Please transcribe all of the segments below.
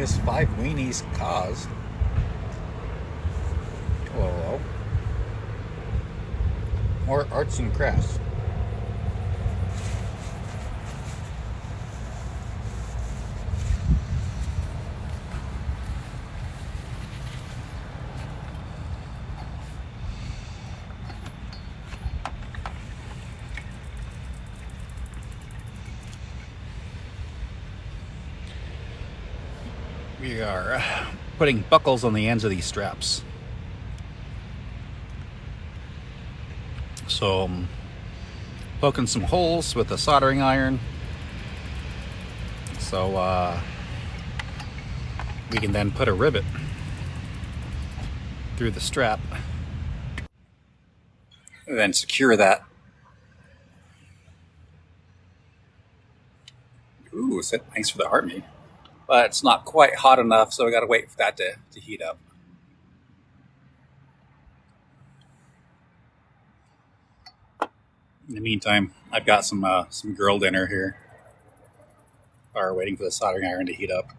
this 5 weenies caused. Hello, hello. More arts and crafts. We are putting buckles on the ends of these straps. So poking some holes with a soldering iron so we can then put a rivet through the strap and then secure that. Ooh, thanks for the heart me. But it's not quite hot enough, so we gotta wait for that to heat up. In the meantime, I've got some girl dinner here. Are waiting for the soldering iron to heat up.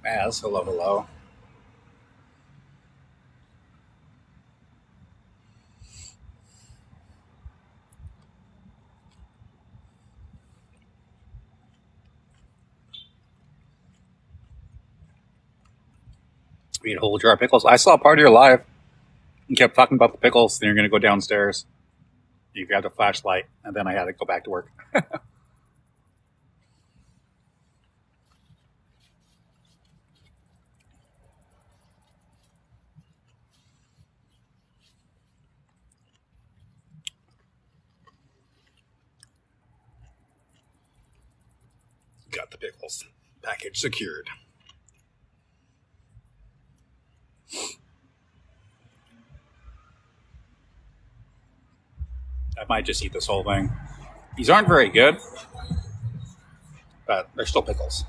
As hello, hello. We had a whole jar of pickles. I saw a part of your live. You kept talking about the pickles, then you're going to go downstairs. You grabbed a flashlight, and then I had to go back to work. Got the pickles. Package secured. I might just eat this whole thing. These aren't very good, but they're still pickles.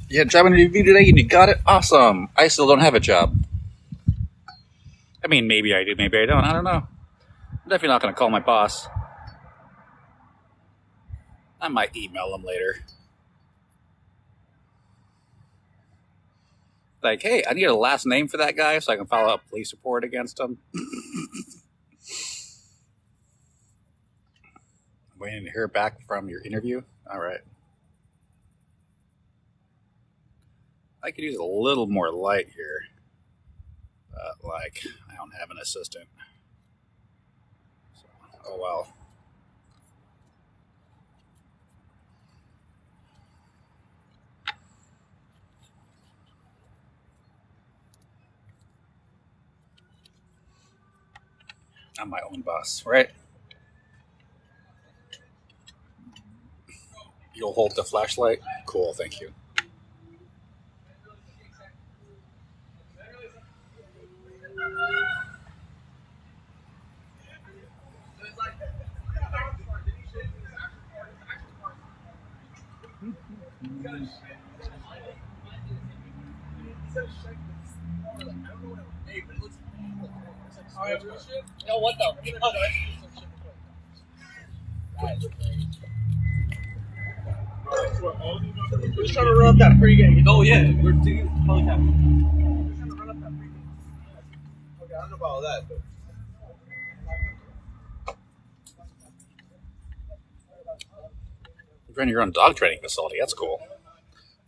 You had a job interview today and you got it? Awesome. I still don't have a job. I mean, maybe I do, maybe I don't. I don't know. I'm definitely not going to call my boss. I might email him later. Like, hey, I need a last name for that guy so I can file a police report against him. Waiting to hear back from your interview? All right. I could use a little more light here. But, like, I don't have an assistant. So, oh well. I'm my own boss, right? You'll hold the flashlight? Cool, thank you. No, what the? We're just trying to run up that pregame. Oh yeah, we're doing helicopter. We're trying to run up that pregame. Okay, I don't know about all that, but. You're running your own dog training facility. That's cool.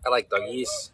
I like doggies.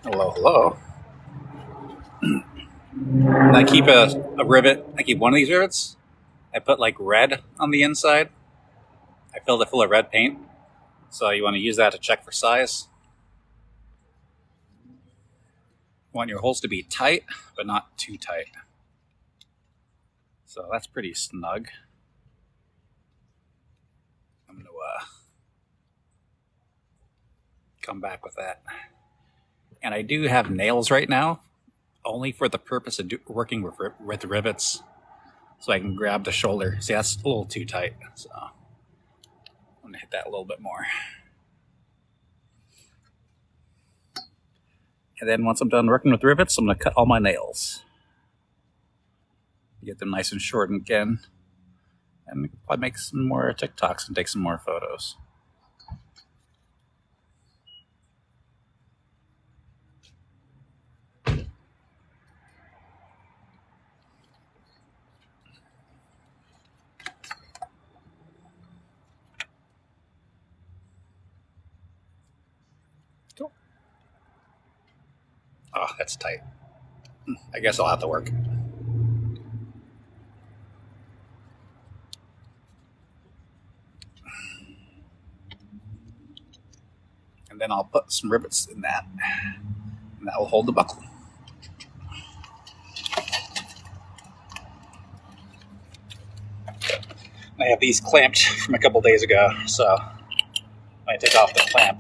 Hello, hello. And I keep a rivet. I keep one of these rivets. I put like red on the inside. I filled it full of red paint. So you want to use that to check for size. You want your holes to be tight, but not too tight. So that's pretty snug. I'm going to come back with that. And I do have nails right now, only for the purpose of working with rivets. So I can grab the shoulder. See, that's a little too tight. So I'm going to hit that a little bit more. And then once I'm done working with rivets, I'm going to cut all my nails. Get them nice and short again. And probably make some more TikToks and take some more photos. Cool. Oh, that's tight. I guess I'll have to work. And then I'll put some rivets in that. And that will hold the buckle. I have these clamped from a couple days ago, so when I take off the clamp,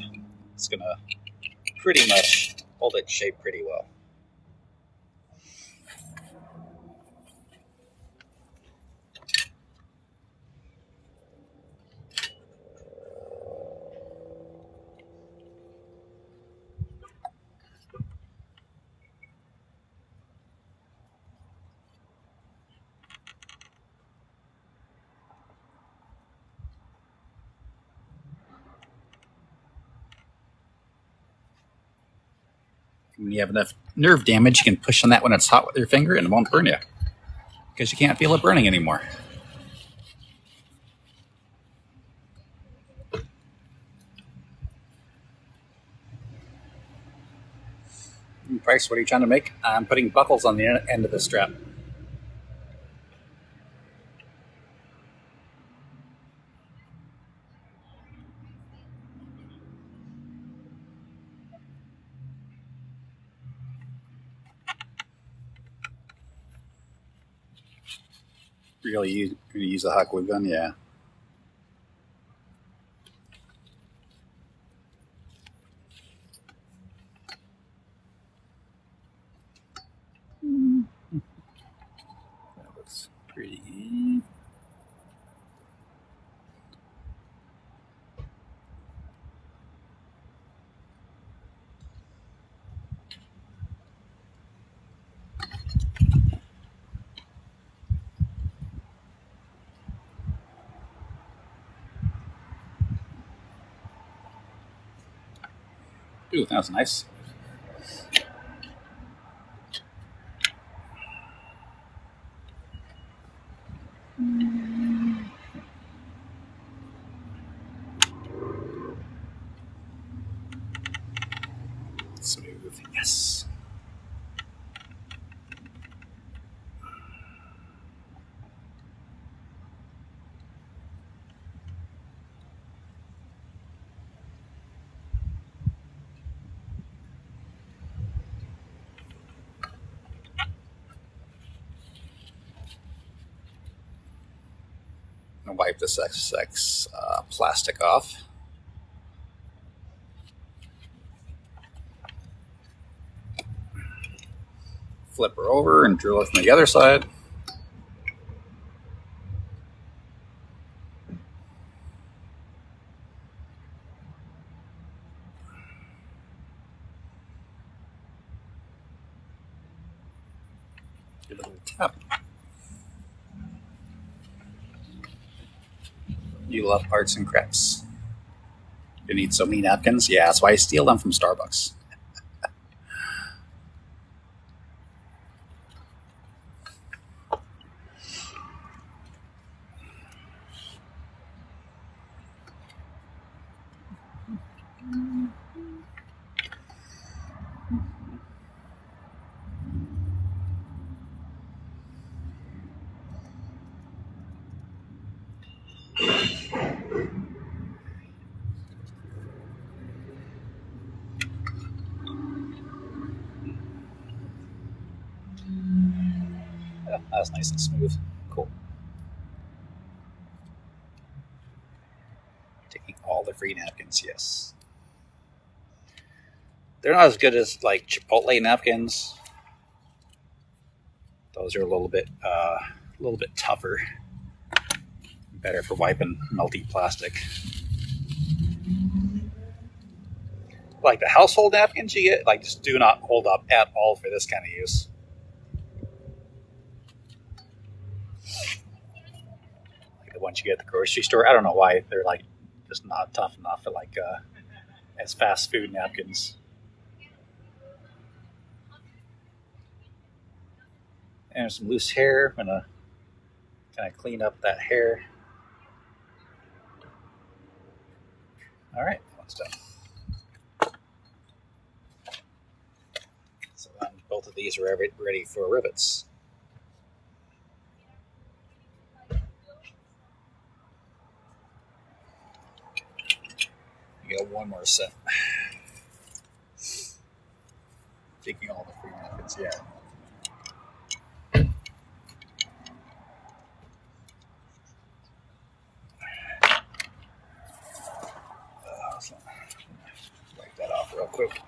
it's going to pretty much hold it shape pretty well. When you have enough nerve damage, you can push on that when it's hot with your finger and it won't burn you because you can't feel it burning anymore. Price, what are you trying to make? I'm putting buckles on the end of the strap. Really, you're going to use a hot glue gun? Yeah. That looks pretty. Ooh, that was nice. And wipe this excess plastic off. Flip her over and drill it from the other side. Give it a little tap. You love arts and crafts. You need so many napkins? Yeah, that's why I steal them from Starbucks. Yeah, that's nice and smooth. Cool. Taking all the free napkins, yes. They're not as good as like Chipotle napkins. Those are a little bit tougher. Better for wiping melty plastic. Like the household napkins you get, like just do not hold up at all for this kind of use. Like the ones you get at the grocery store, I don't know why they're like just not tough enough for like as fast food napkins. And some loose hair. I'm gonna kind of clean up that hair. All right, one's done. So then both of these are ready for rivets. You got one more set. Taking all the free napkins, yeah. So wipe that off real quick.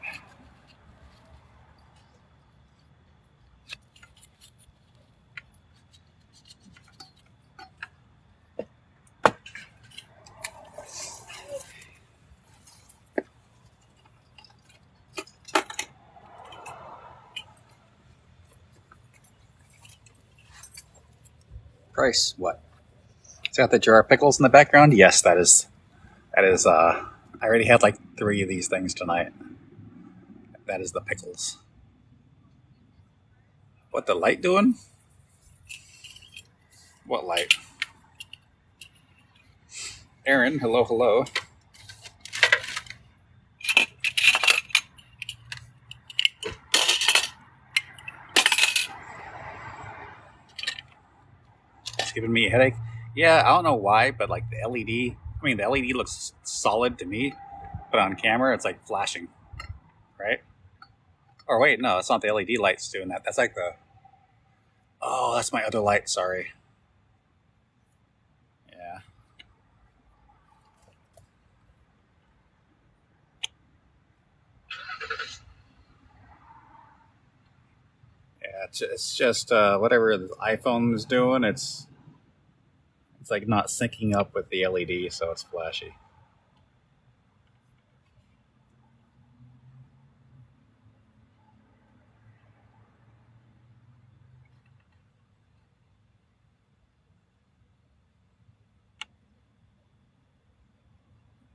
Price, what? Is that the jar of pickles in the background? Yes, that is. That is. I already had like 3 of these things tonight. That is the pickles. What the light doing? What light? Aaron, hello, hello. It's giving me a headache. Yeah, I don't know why, but like the LED. I mean, the LED looks solid to me, but on camera, it's like flashing, right? Or wait, no, it's not the LED lights doing that. That's like the. Oh, that's my other light. Sorry. Yeah. Yeah, it's just whatever the iPhone is doing. It's like not syncing up with the LED, so it's flashy.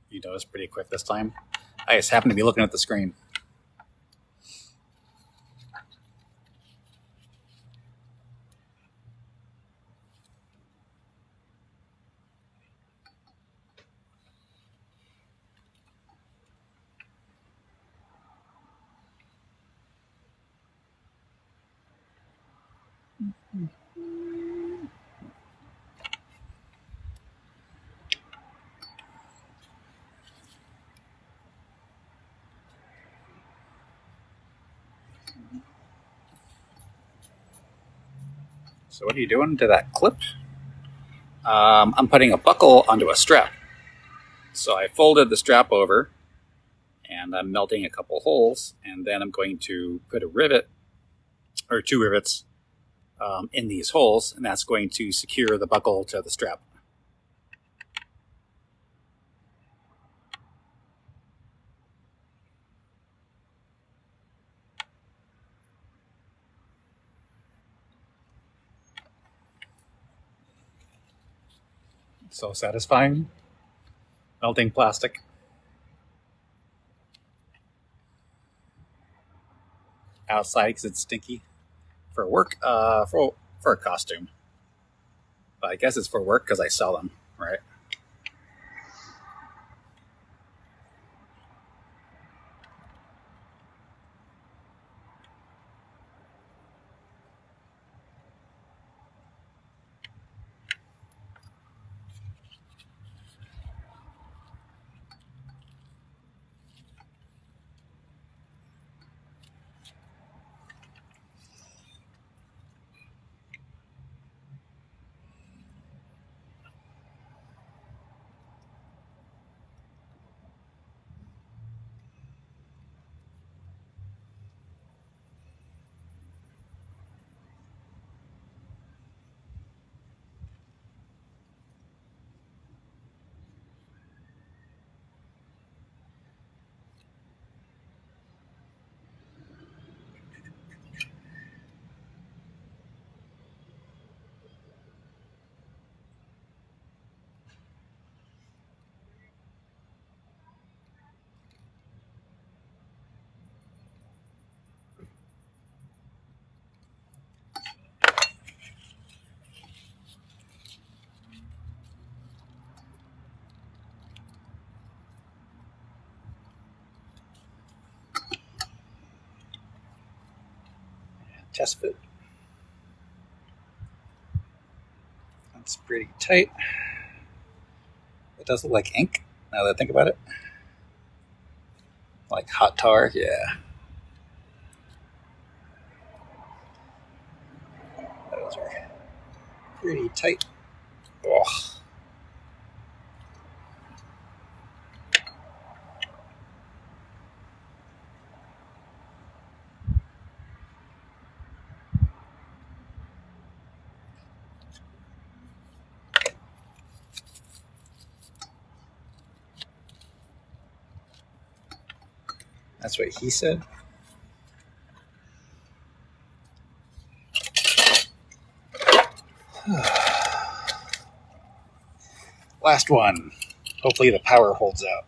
You noticed pretty quick this time. I just happened to be looking at the screen. So what are you doing to that clip? I'm putting a buckle onto a strap. So I folded the strap over and I'm melting a couple holes, and then I'm going to put a rivet or two rivets in these holes, and that's going to secure the buckle to the strap. So satisfying. Melting plastic. Outside because it's stinky. For work, for a costume. But I guess it's for work because I sell them, right? Test fit. That's pretty tight. It does look like ink, now that I think about it. Like hot tar, yeah. Those are pretty tight. Oh. That's what he said. Last one. Hopefully the power holds out.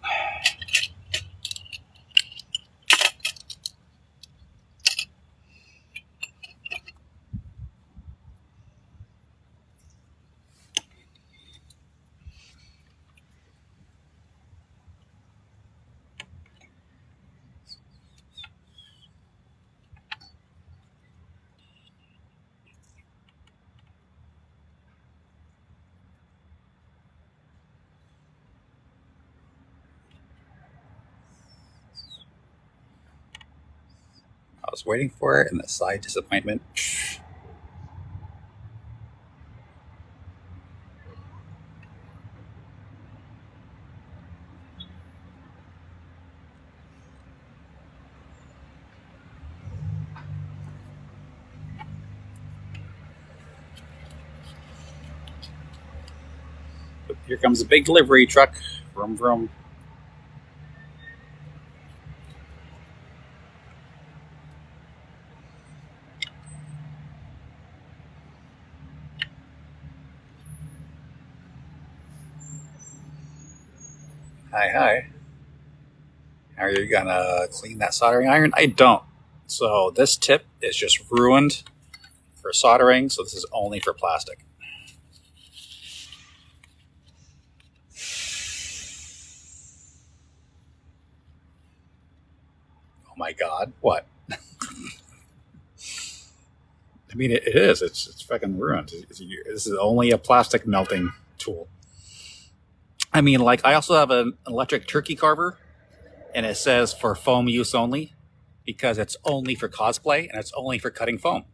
I was waiting for it, and the side disappointment. But here comes a big delivery truck. Vroom, vroom. Hi, hi. Are you gonna clean that soldering iron? I don't. So this tip is just ruined for soldering, so this is only for plastic. Oh my god, what? I mean, it is. It's fucking ruined. This is only a plastic melting tool. I mean, like, I also have an electric turkey carver, and it says for foam use only because it's only for cosplay and it's only for cutting foam.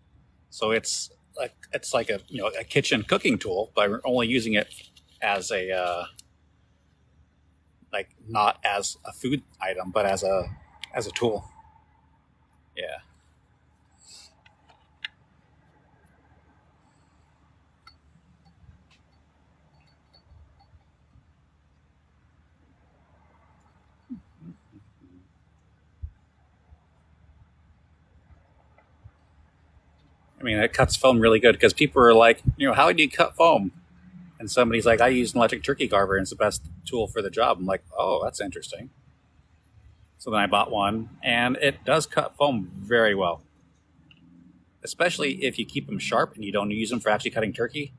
So it's like it's like a kitchen cooking tool, but we're only using it as a like not as a food item, but as a tool. Yeah. I mean, it cuts foam really good because people are like, how do you cut foam? And somebody's like, I use an electric turkey carver and it's the best tool for the job. I'm like, oh, that's interesting. So then I bought one and it does cut foam very well, especially if you keep them sharp and you don't use them for actually cutting turkey.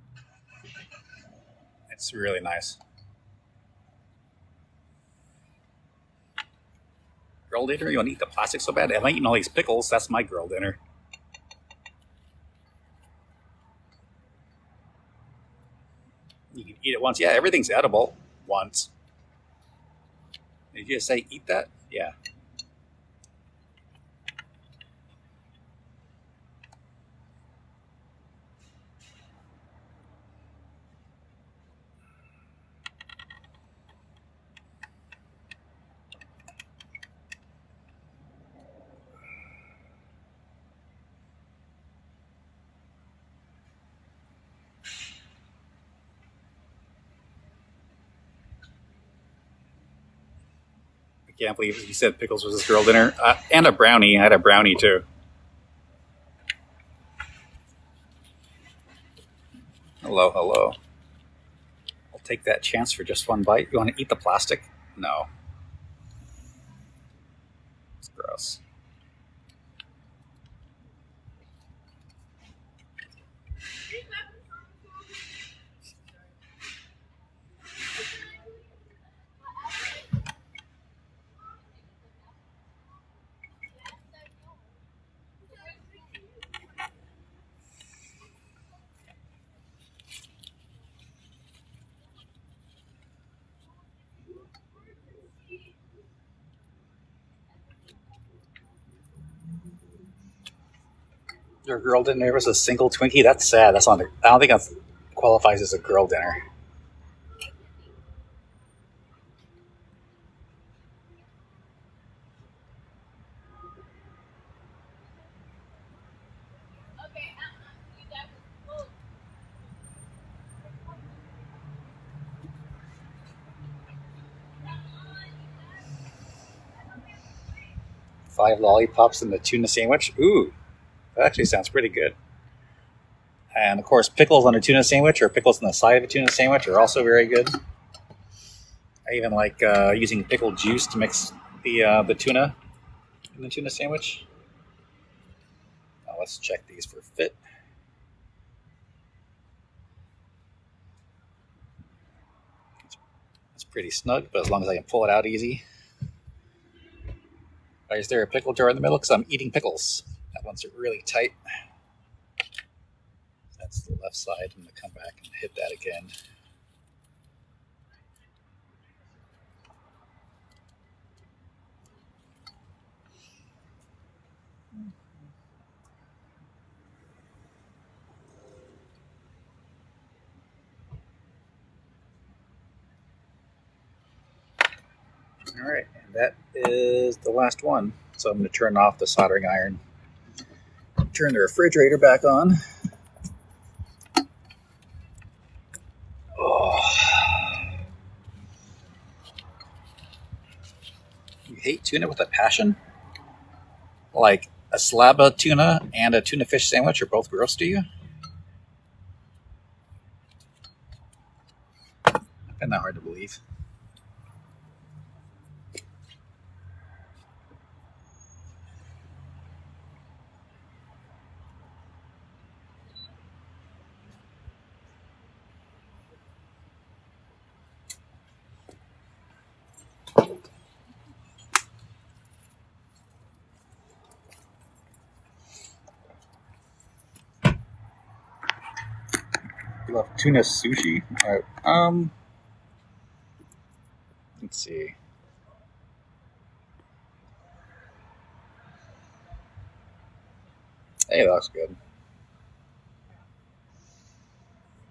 It's really nice. Grill dinner? You want to eat the plastic so bad? Am I eating all these pickles? That's my grill dinner. You can eat it once. Yeah, everything's edible once. Did you just say eat that? Yeah. I can't believe you said pickles was his grill dinner. And a brownie. I had a brownie too. Hello, hello. I'll take that chance for just one bite. You want to eat the plastic? No. It's gross. Your girl dinner was a single Twinkie? That's sad. That's not. I don't think that qualifies as a girl dinner. Five lollipops and the tuna sandwich. Ooh, that actually sounds pretty good. And of course, pickles on a tuna sandwich or pickles on the side of a tuna sandwich are also very good. I even like using pickled juice to mix the tuna in the tuna sandwich. Now let's check these for fit. It's pretty snug, but as long as I can pull it out easy. Is there a pickle jar in the middle? Because I'm eating pickles. That one's really tight. That's the left side. I'm going to come back and hit that again. All right, and that is the last one. So I'm going to turn off the soldering iron, turn the refrigerator back on. Oh, you hate tuna with a passion? Like a slab of tuna and a tuna fish sandwich are both gross to you? I find that hard to believe. You love tuna sushi. All right. Let's see. Hey, that looks good.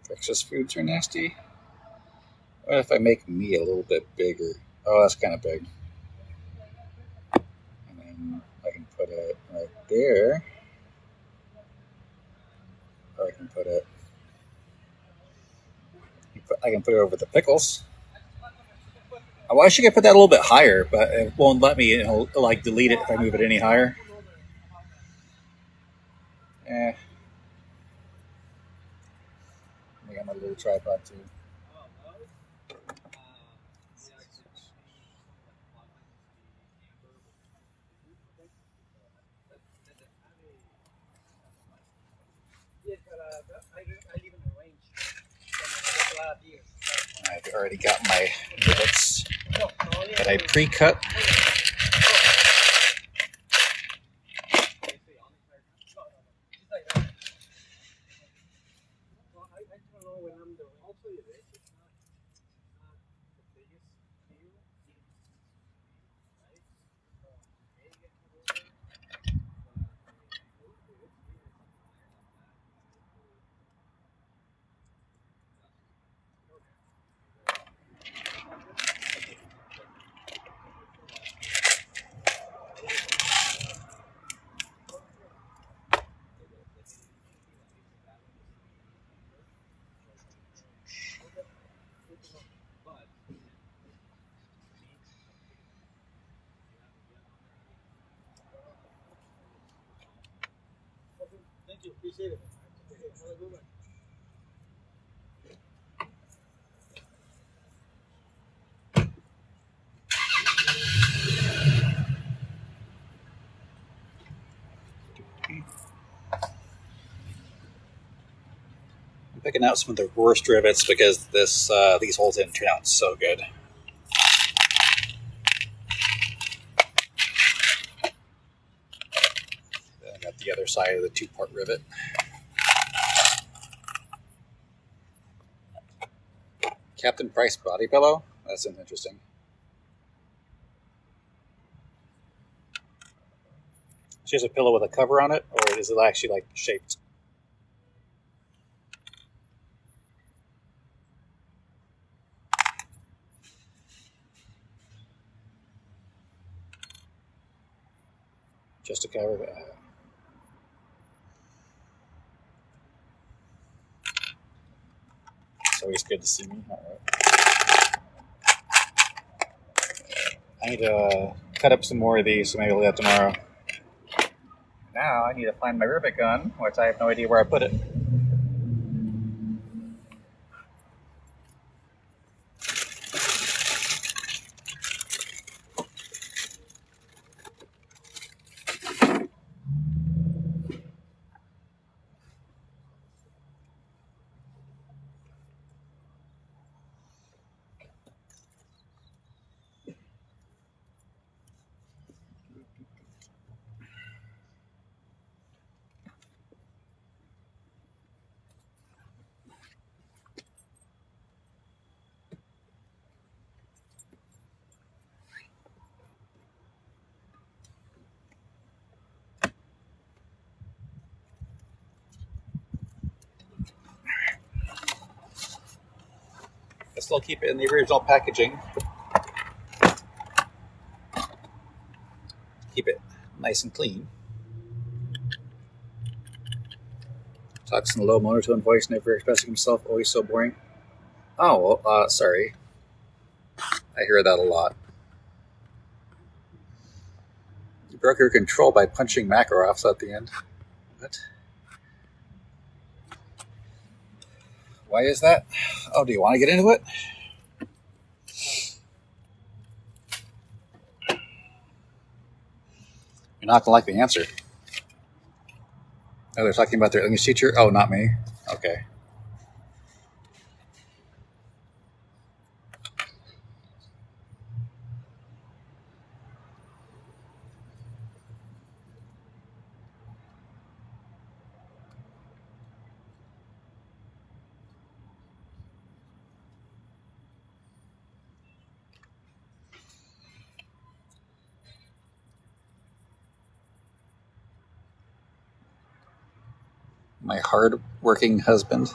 Breakfast foods are nasty. What if I make me a little bit bigger? Oh, that's kind of big. And then I can put it right there. Or I can put it. I can put it over the pickles. Oh, I should put that a little bit higher, but it won't let me, like delete it if I move it any higher. Eh, I got my little tripod too. I've already got my rivets that I pre-cut. Thank you. Appreciate it. Have a good one. I'm picking out some of the worst rivets because these holes didn't turn out so good. Then I got the other side of the two-part rivet. Captain Price body pillow? That's interesting. It's just a pillow with a cover on it, or is it actually like shaped? Just a cover? It's always good to see me. All right. I need to cut up some more of these, so maybe I'll do that tomorrow. Now I need to find my rivet gun, which I have no idea where I put it. I still keep it in the original packaging. Keep it nice and clean. Talks in a low monotone voice, never expressing himself, always so boring. Oh, well, sorry. I hear that a lot. You broke your control by punching Makarovs at the end. What? Why is that? Oh, do you want to get into it? You're not going to like the answer. Oh, they're talking about their English teacher? Oh, not me. Okay. My hard-working husband.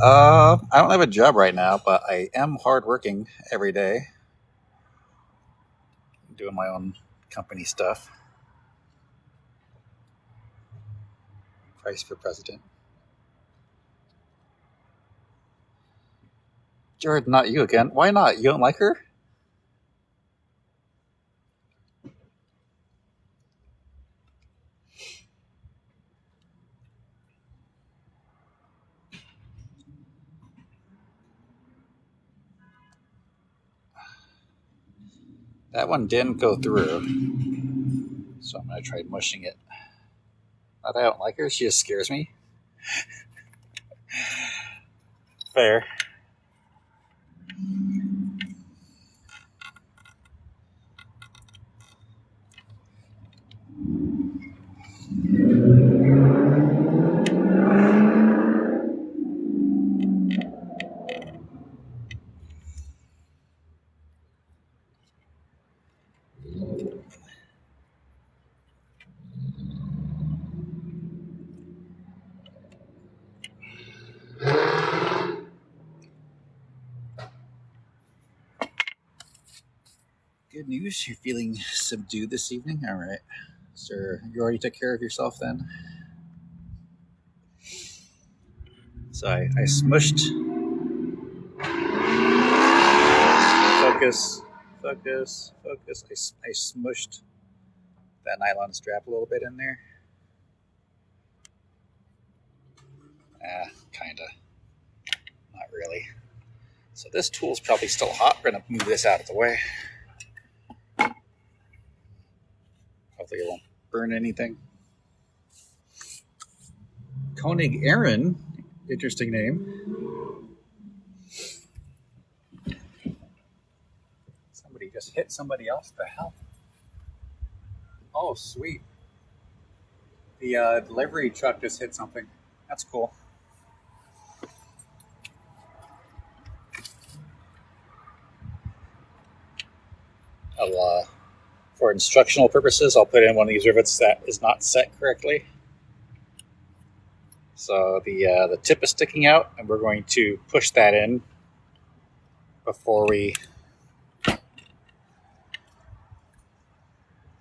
I don't have a job right now, but I am hardworking every day, doing my own company stuff. Price for president. Jared, not you again. Why not? You don't like her? That one didn't go through, so I'm going to try mushing it. Not that I don't like her, she just scares me. Fair. Good news, you're feeling subdued this evening? All right. Sir, you already took care of yourself then? So I smushed. Focus, focus, focus. I smushed that nylon strap a little bit in there. Kinda. Not really. So this tool's probably still hot. We're gonna move this out of the way. Hopefully it won't burn anything. Koenig Aaron, interesting name. Somebody just hit somebody else. The hell? Oh, sweet. The delivery truck just hit something. That's cool. For instructional purposes, I'll put in one of these rivets that is not set correctly. So the tip is sticking out, and we're going to push that in before we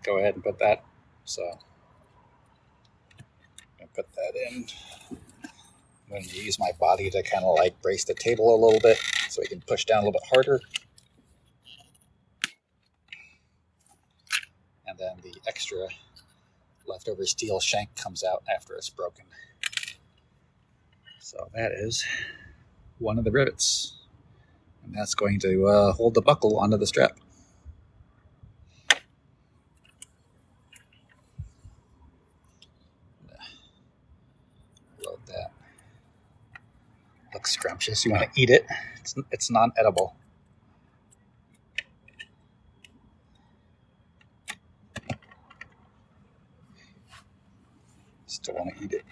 go ahead and put that. So I'm going to put that in. I'm going to use my body to kind of like brace the table a little bit so we can push down a little bit harder. And then the extra leftover steel shank comes out after it's broken. So that is one of the rivets. And that's going to hold the buckle onto the strap. Load that. Looks scrumptious. You want to eat it? It's non-edible. Still want to eat it.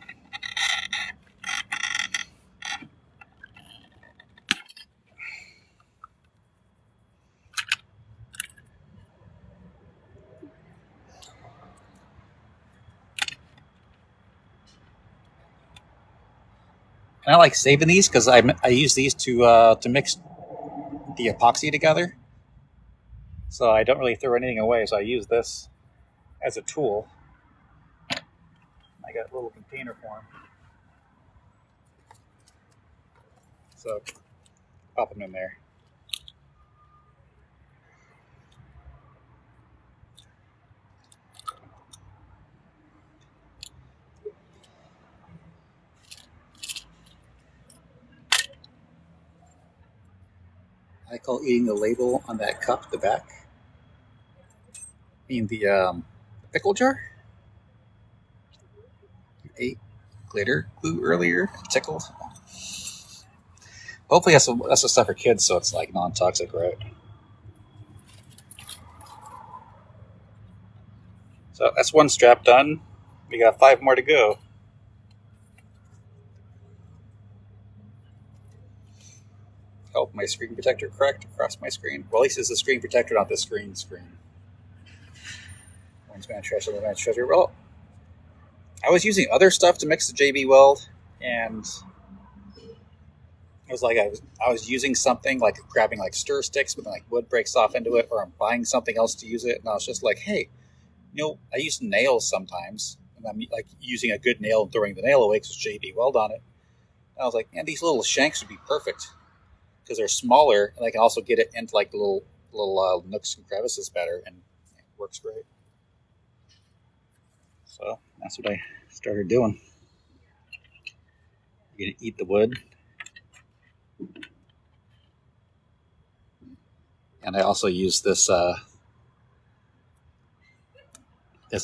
And I like saving these because I use these to mix the epoxy together. So I don't really throw anything away. So I use this as a tool. I got a little container for them. So pop them in there. I call eating the label on that cup, the back. I mean the pickle jar. You ate glitter glue earlier. Tickled. Hopefully that's the stuff for kids, so it's like non-toxic, right? So that's one strap done. We got 5 more to go. Help my screen protector correct across my screen. Well, at least it's the screen protector, not the screen. One's man treasure, the man's treasure. Well, I was using other stuff to mix the JB Weld, and It was like I was using something like grabbing like stir sticks, but then like wood breaks off into it, or I'm buying something else to use it, and I was just like, hey, I use nails sometimes, and I'm like using a good nail and throwing the nail away because JB Weld on it. And I was like, man, these little shanks would be perfect because they're smaller, and I can also get it into like the little nooks and crevices better, and it works great. So that's what I started doing. You're gonna eat the wood, and I also use this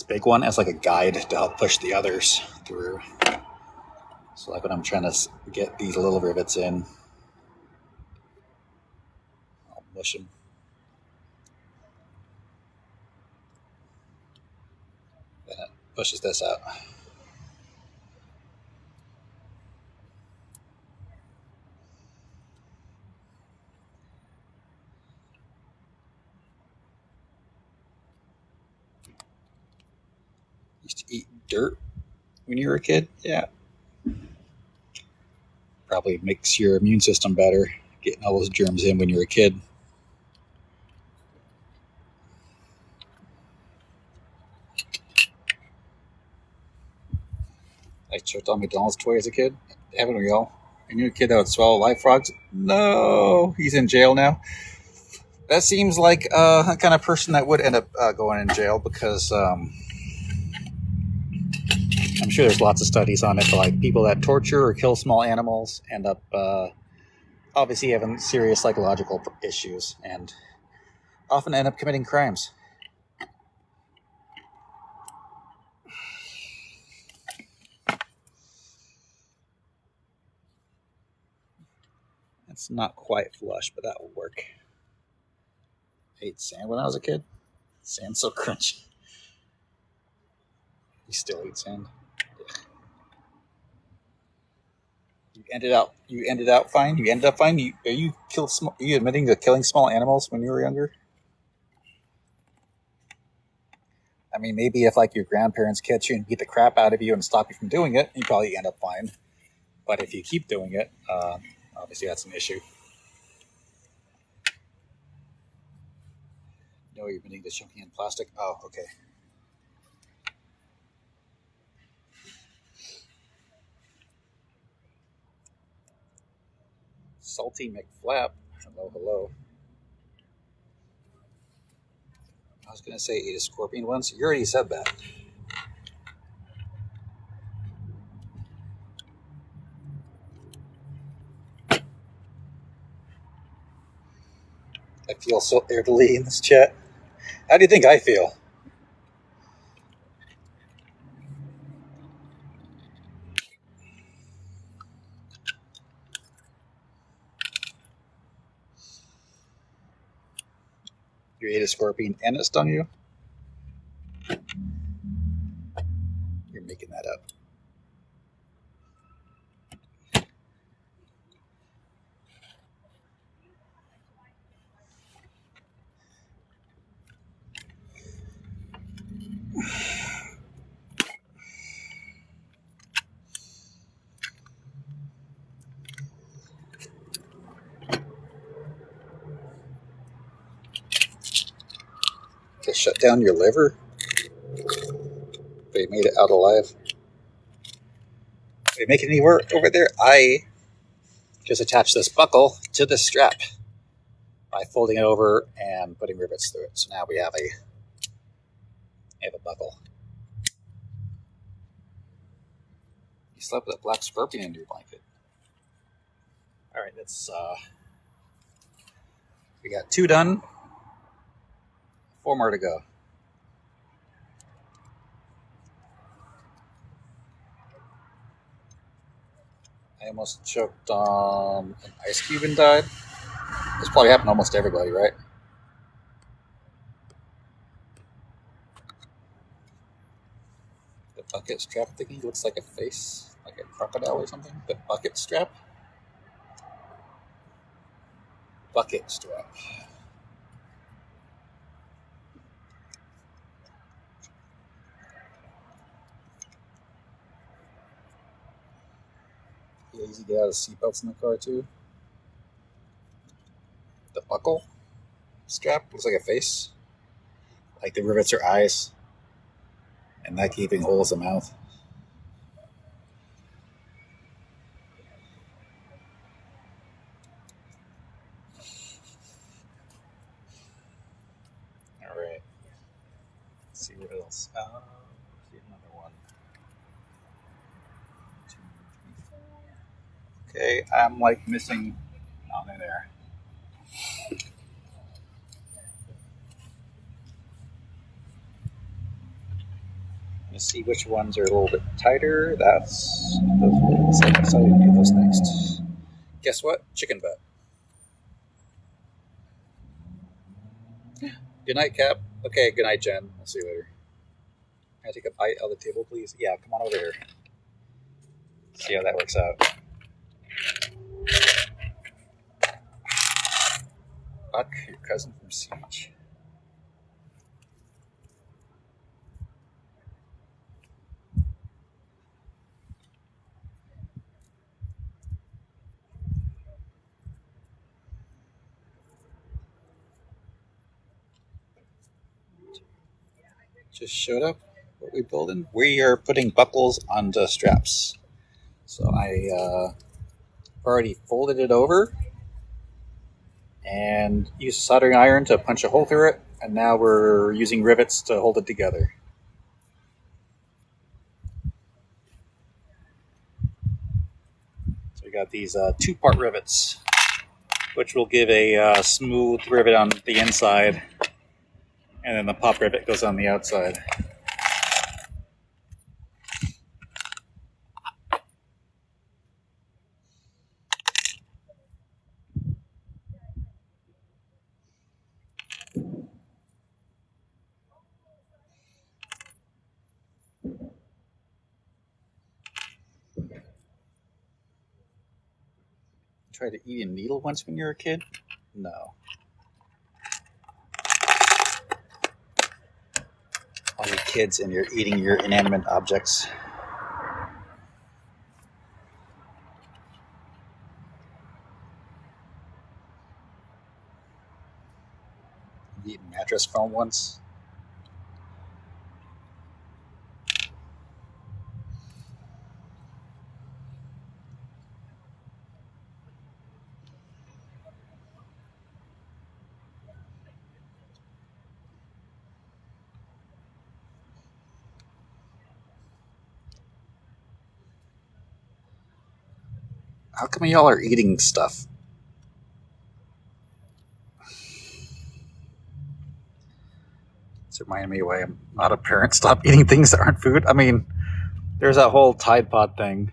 big one as like a guide to help push the others through. So like when I'm trying to get these little rivets in, I'll push them. Then it pushes this out. Used to eat dirt when you were a kid? Yeah. Probably makes your immune system better, getting all those germs in when you're a kid. I tripped on McDonald's toy as a kid. Haven't we all? I knew a kid that would swallow live frogs. No, he's in jail now. That seems like a kind of person that would end up going in jail because I'm sure there's lots of studies on it. But like people that torture or kill small animals end up obviously having serious psychological issues and often end up committing crimes. It's not quite flush, but that will work. I ate sand when I was a kid. Sand's so crunchy. You still eat sand. You ended out fine. You ended up fine. Are you admitting to killing small animals when you were younger? I mean, maybe if like your grandparents catch you and beat the crap out of you and stop you from doing it, you probably end up fine. But if you keep doing it, obviously that's an issue. No, you're admitting to choking in plastic. Oh, okay. Salty McFlap. Hello, hello. I was gonna say eat a scorpion once. You already said that. I feel so elderly in this chat. How do you think I feel? You ate a scorpion and it stung you? You're making that up. To shut down your liver? But you made it out alive. Are you making any work over there? I just attached this buckle to this strap by folding it over and putting rivets through it. So now we have a buckle. You slept with a black scorpion in your blanket. All right, we got 2 done. 4 more to go. I almost choked on an ice cube and died. This probably happened to almost everybody, right? The bucket strap thingy looks like a face, like a crocodile or something. The bucket strap? Bucket strap. Yeah, easy to get out of seatbelts in the car too. The buckle strap looks like a face. Like the rivets are eyes, and that gaping hole is a mouth. All right. Let's see what else. See another one. 2, 3, 4. Okay, I'm like missing. Oh, they're there. Let's see which ones are a little bit tighter. That's those ones. I guess I'll do those next. Guess what? Chicken butt. Good night, Cap. Okay, good night, Jen. I'll see you later. Can I take a bite of the table, please? Yeah, come on over here. See how that works out. Buck, your cousin from Siege. Just showed up. What we building? We are putting buckles onto straps. So I already folded it over and used a soldering iron to punch a hole through it. And now we're using rivets to hold it together. So we got these 2-part rivets, which will give a smooth rivet on the inside, and then the pop rivet goes on the outside. Tried to eat a needle once when you were a kid? No. All you kids and you're eating your inanimate objects. You eaten mattress foam once? How come y'all are eating stuff? It's reminding me why I'm not a parent. Stop eating things that aren't food. I mean, there's that whole Tide Pod thing.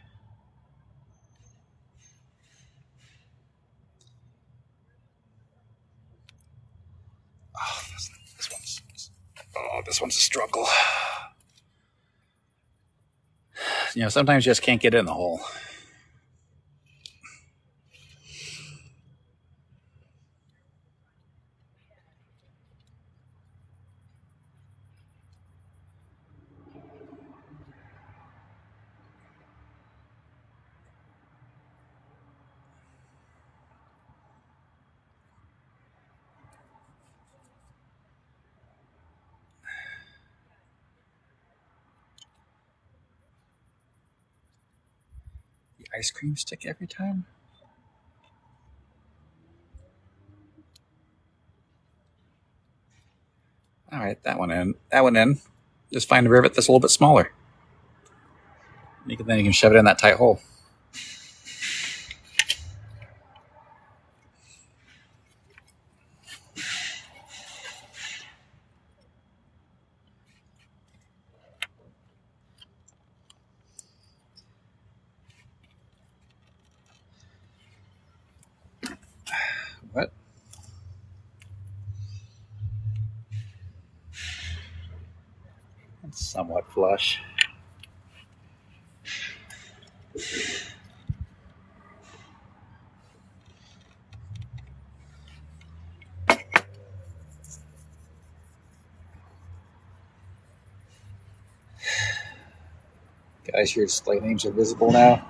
Oh, this one's a struggle. You know, sometimes you just can't get in the hole. The ice cream stick every time? All right, that one in. That one in. Just find a rivet that's a little bit smaller. Then you can shove it in that tight hole. What? It's somewhat flush. Guys, your display names are visible now.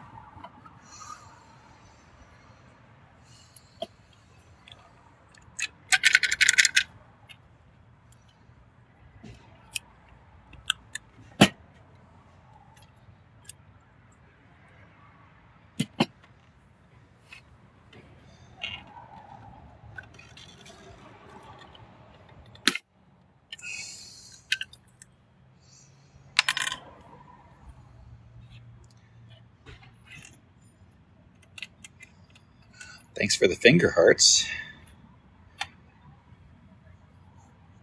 Thanks for the finger hearts.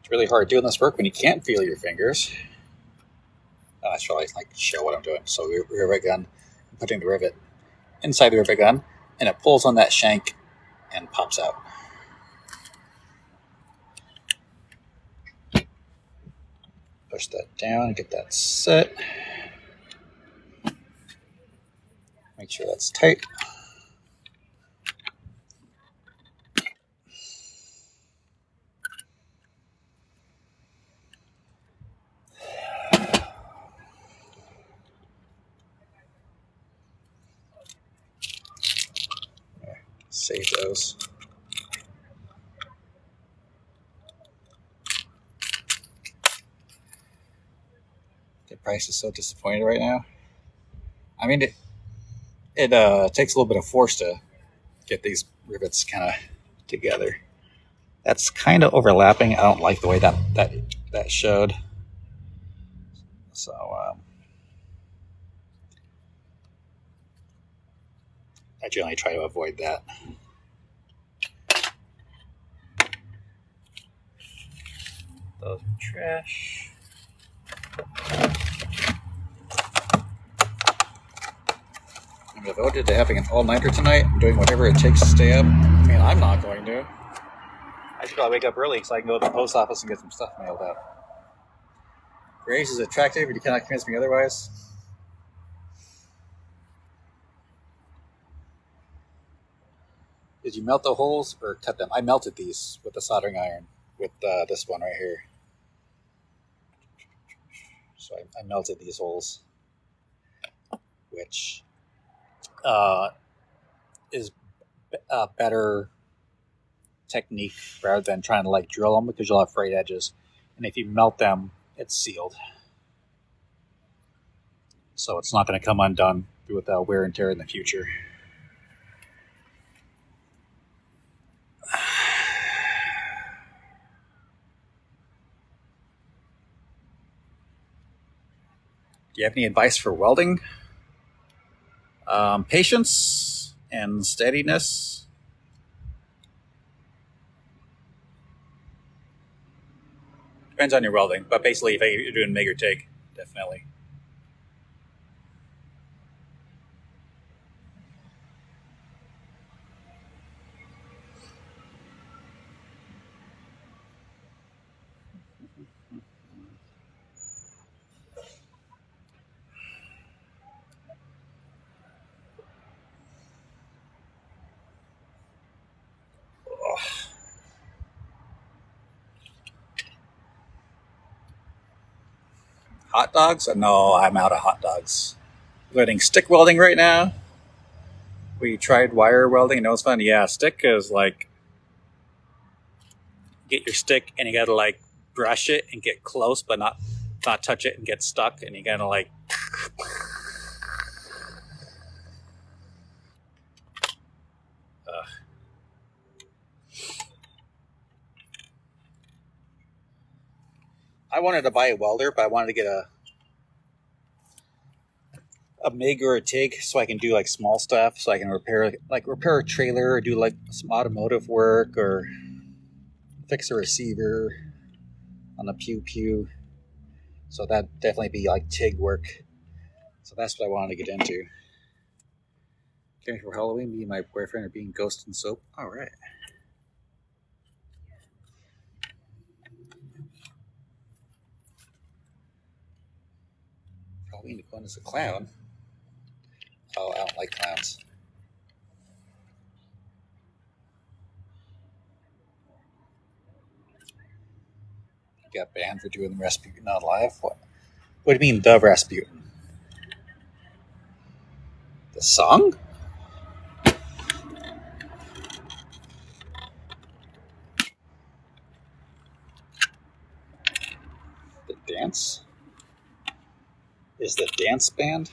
It's really hard doing this work when you can't feel your fingers. I should like show what I'm doing. So rivet gun, putting the rivet inside the rivet gun, and it pulls on that shank and pops out. Push that down, get that set. Make sure that's tight. Save those. The price is so disappointed right now. I mean, it takes a little bit of force to get these rivets kind of together. That's kind of overlapping. I don't like the way that showed. So I generally try to avoid that. Those are trash. I'm devoted to having an all-nighter tonight. I'm doing whatever it takes to stay up. I mean, I'm not going to. I should probably wake up early so I can go to the post office and get some stuff mailed out. Grace is attractive, but you cannot convince me otherwise. Did you melt the holes or cut them? I melted these with the soldering iron with this one right here. So I melted these holes, which is a better technique rather than trying to like drill them because you'll have frayed edges. And if you melt them, it's sealed. So it's not going to come undone with wear and tear in the future. Do you have any advice for welding? Patience and steadiness. Depends on your welding, but basically if you're doing make or take, definitely. Hot dogs? No, I'm out of hot dogs. Learning stick welding right now. We tried wire welding and it was fun. Yeah, stick is like get your stick and you gotta like brush it and get close but not touch it and get stuck and you gotta like I wanted to buy a welder, but I wanted to get a MIG or a TIG so I can do like small stuff, so I can repair a trailer or do like some automotive work or fix a receiver on the pew pew. So that definitely be like TIG work. So that's what I wanted to get into. Getting for Halloween, me and my boyfriend are being ghost and soap. All right. Halloween to go as a clown. Oh, I don't like clowns. You got banned for doing the Rasputin on live? What do you mean the Rasputin? The song? The dance? Is the dance band?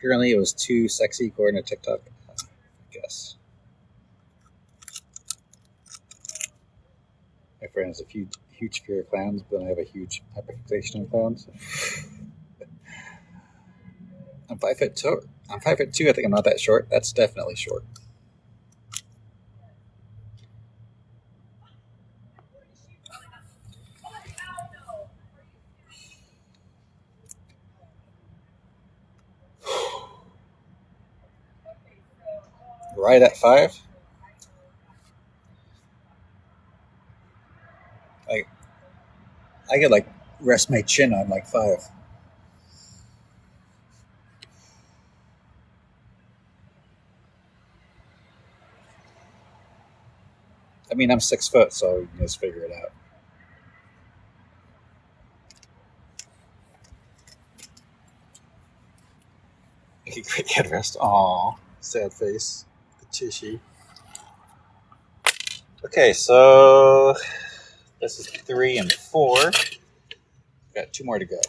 Apparently, it was too sexy according to TikTok. I guess my friend has a huge fear of clowns, but I have a huge hyperfixation on clowns. I'm 5'2". I'm 5'2". I think I'm not that short. That's definitely short. Right at 5. I I could like rest my chin on like 5. I mean, I'm 6 foot, so you can just figure it out. I could great head rest. Aw, sad face. The tishy. Okay, so this is 3 and 4. Got 2 more to go.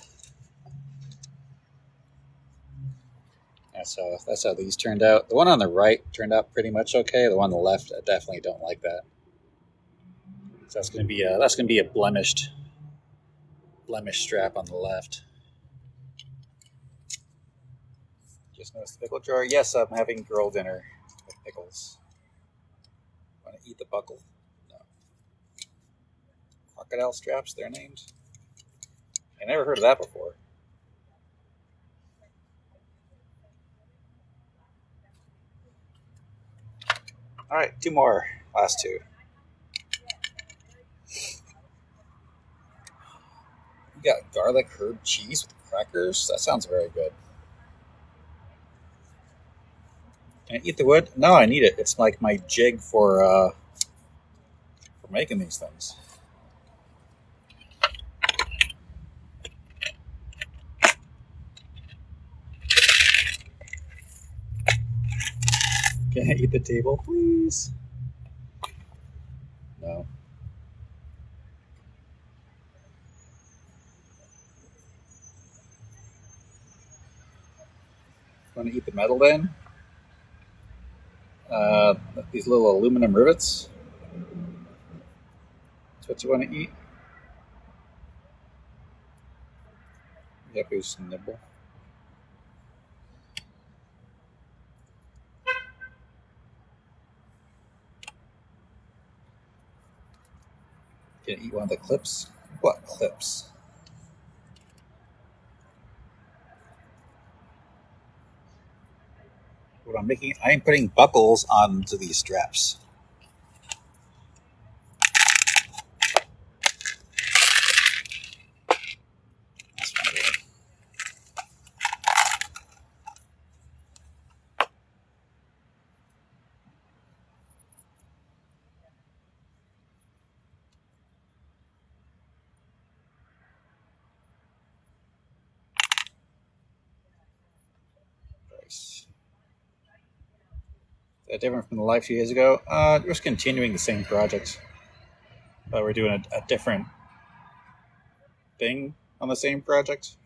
That's how these turned out. The one on the right turned out pretty much okay. The one on the left, I definitely don't like that. So that's gonna be a blemished strap on the left. Just noticed the pickle jar. Yes, I'm having girl dinner with pickles. Want to eat the buckle? No. Crocodile straps, they're named. I never heard of that before. All right, 2 more. Last 2. We got garlic herb cheese with crackers. That sounds very good. Can I eat the wood? No, I need it. It's like my jig for making these things. Can I eat the table, please? No. Want to eat the metal then? These little aluminum rivets. That's what you want to eat? Yep, here's some nibble. Can I eat one of the clips? What clips? What I'm putting buckles onto these straps. That's what I'm doing. Nice. Is that different from the live 2 years ago? We're just continuing the same project, but we're doing a different thing on the same project.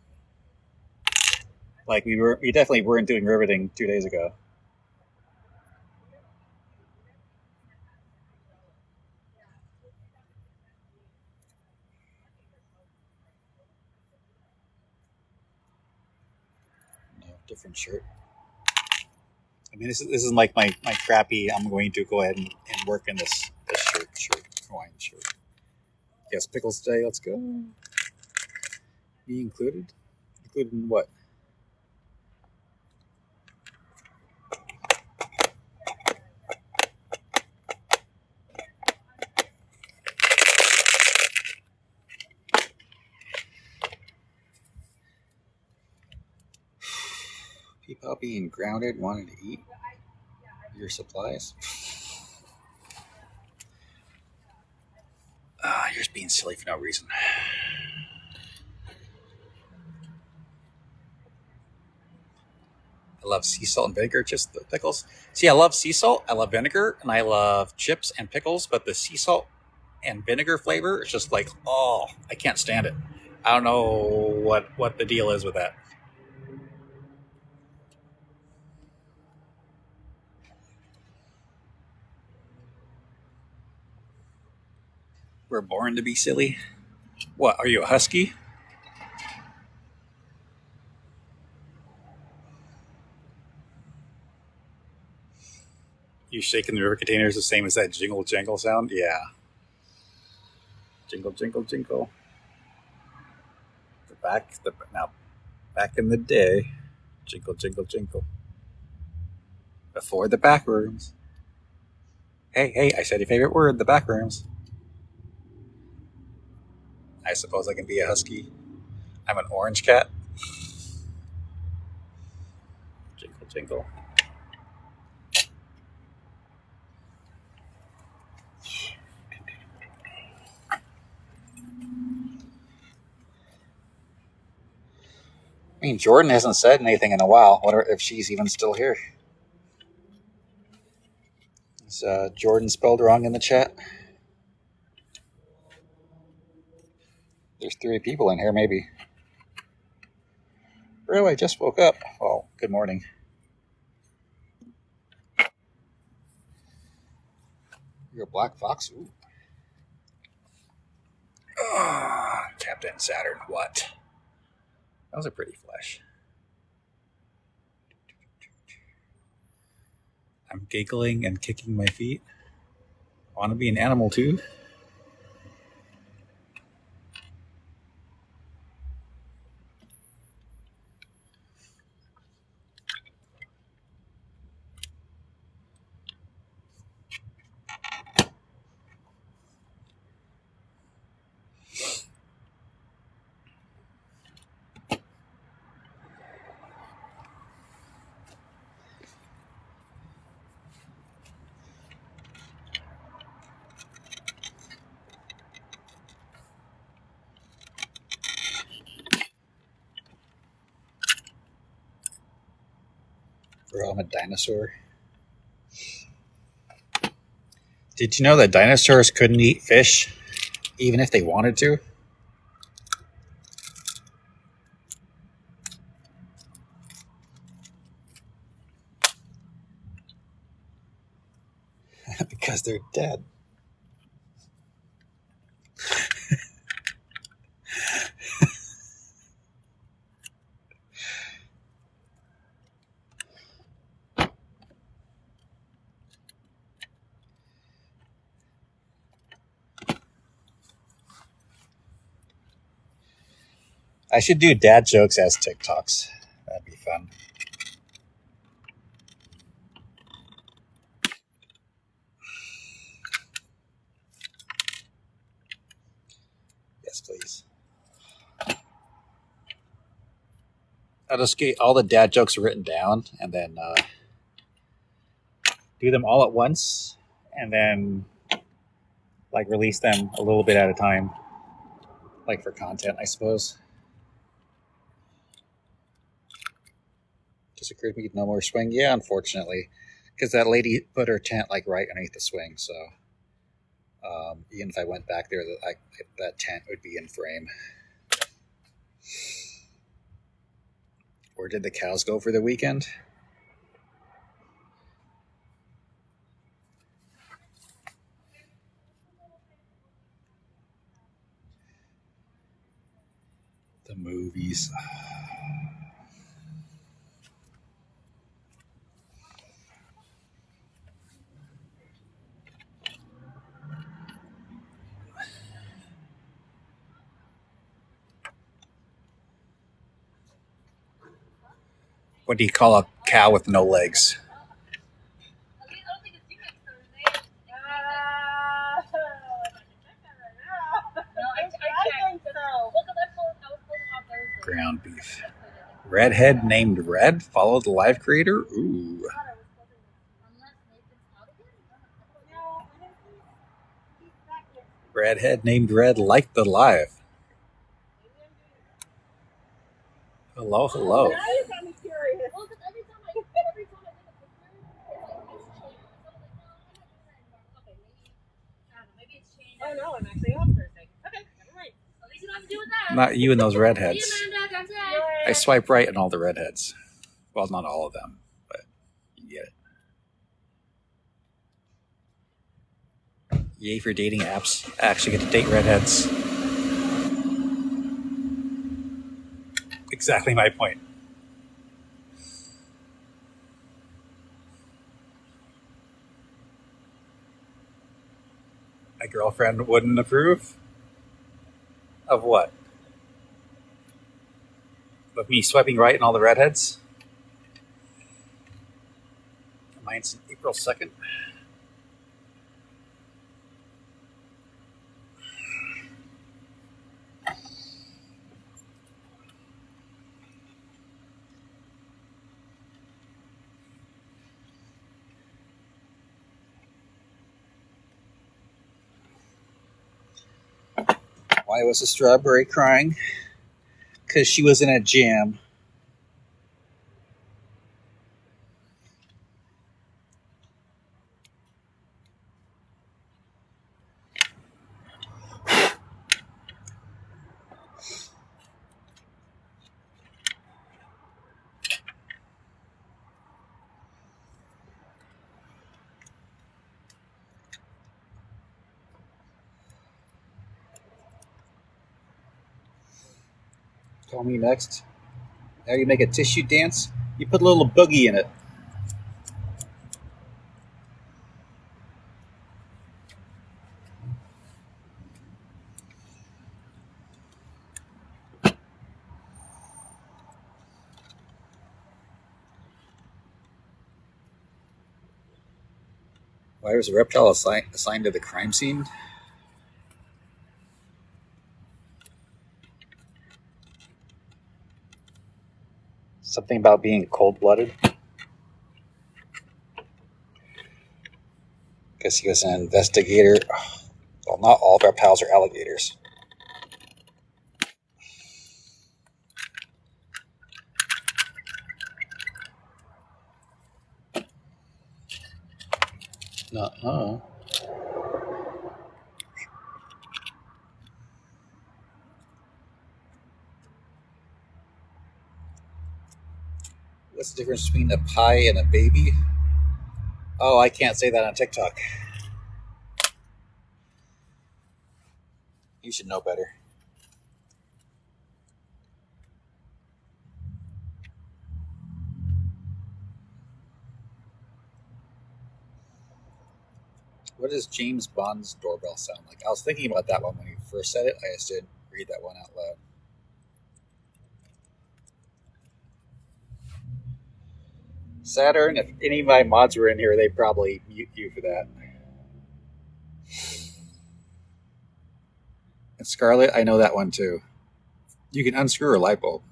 Like we definitely weren't doing riveting 2 days ago. No, different shirt. I mean, this isn't like my crappy. I'm going to go ahead and work in this shirt, Hawaiian shirt. Yes, pickles today. Let's go. Me included. Included in what? People being grounded, wanting to eat your supplies. You're just being silly for no reason. I love sea salt and vinegar, just the pickles. See, I love sea salt, I love vinegar, and I love chips and pickles, but the sea salt and vinegar flavor is just like, oh, I can't stand it. I don't know what the deal is with that. We're born to be silly. What, are you a husky? You shaking the river containers the same as that jingle jangle sound? Yeah. Jingle jingle jingle. Now back in the day, jingle jingle jingle. Before the back rooms. Hey, I said your favorite word, the back rooms. I suppose I can be a husky. I'm an orange cat. Jingle jingle. I mean, Jordan hasn't said anything in a while. Wonder if she's even still here. Is Jordan spelled wrong in the chat? There's 3 people in here, maybe. Bro, I just woke up. Well, good morning. You're a black fox? Ooh. Captain Saturn, what? That was a pretty flesh. I'm giggling and kicking my feet. Want to be an animal too? Bro, I'm a dinosaur. Did you know that dinosaurs couldn't eat fish even if they wanted to? Because they're dead. I should do dad jokes as TikToks. That'd be fun. Yes, please. I'll just get all the dad jokes written down and then do them all at once and then like release them a little bit at a time, like for content, I suppose. Just occurred to me, no more swing. Yeah, unfortunately, because that lady put her tent like right underneath the swing. So even if I went back there, that tent would be in frame. Where did the cows go for the weekend? The movies. What do you call a cow with no legs? Ground beef. Redhead named Red followed the live creator? Ooh. Redhead named Red liked the live. Hello, hello. Oh no, I'm actually off Thursday. Okay, never mind. At least you don't have to deal with that. Not you and those redheads. I swipe right on all the redheads. Well, not all of them, but you get it. Yay for dating apps. I actually get to date redheads. Exactly my point. My girlfriend wouldn't approve of what? Of me swiping right in all the redheads? Mine's April 2nd. Why was the strawberry crying? Because she was in a jam. Call me next. Now you make a tissue dance. You put a little boogie in it. Why was a reptile assigned to the crime scene? Something about being cold blooded? Because he was an investigator. Well, not all reptiles are alligators. Uh-uh. What's the difference between a pie and a baby? Oh, I can't say that on TikTok. You should know better. What does James Bond's doorbell sound like? I was thinking about that one when you first said it. I just didn't read that one out loud. Saturn, if any of my mods were in here, they'd probably mute you for that. And Scarlet, I know that one too. You can unscrew a light bulb.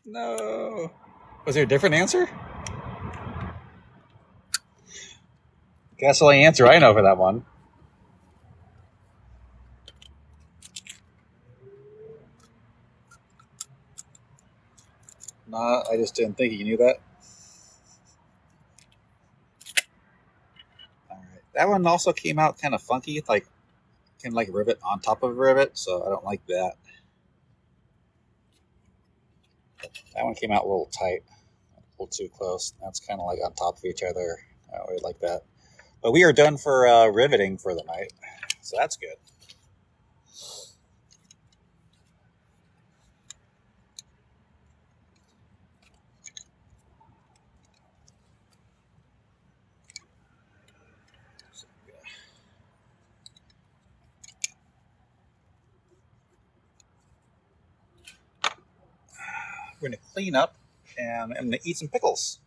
No. Was there a different answer? Guess the only answer I know for that one. Nah, I just didn't think you knew that. All right. That one also came out kind of funky, like kind of like a rivet on top of a rivet, so I don't like that. That one came out a little tight, a little too close. That's kind of like on top of each other. I don't really like that. But we are done for riveting for the night, so that's good. We're going to clean up and I'm going to eat some pickles.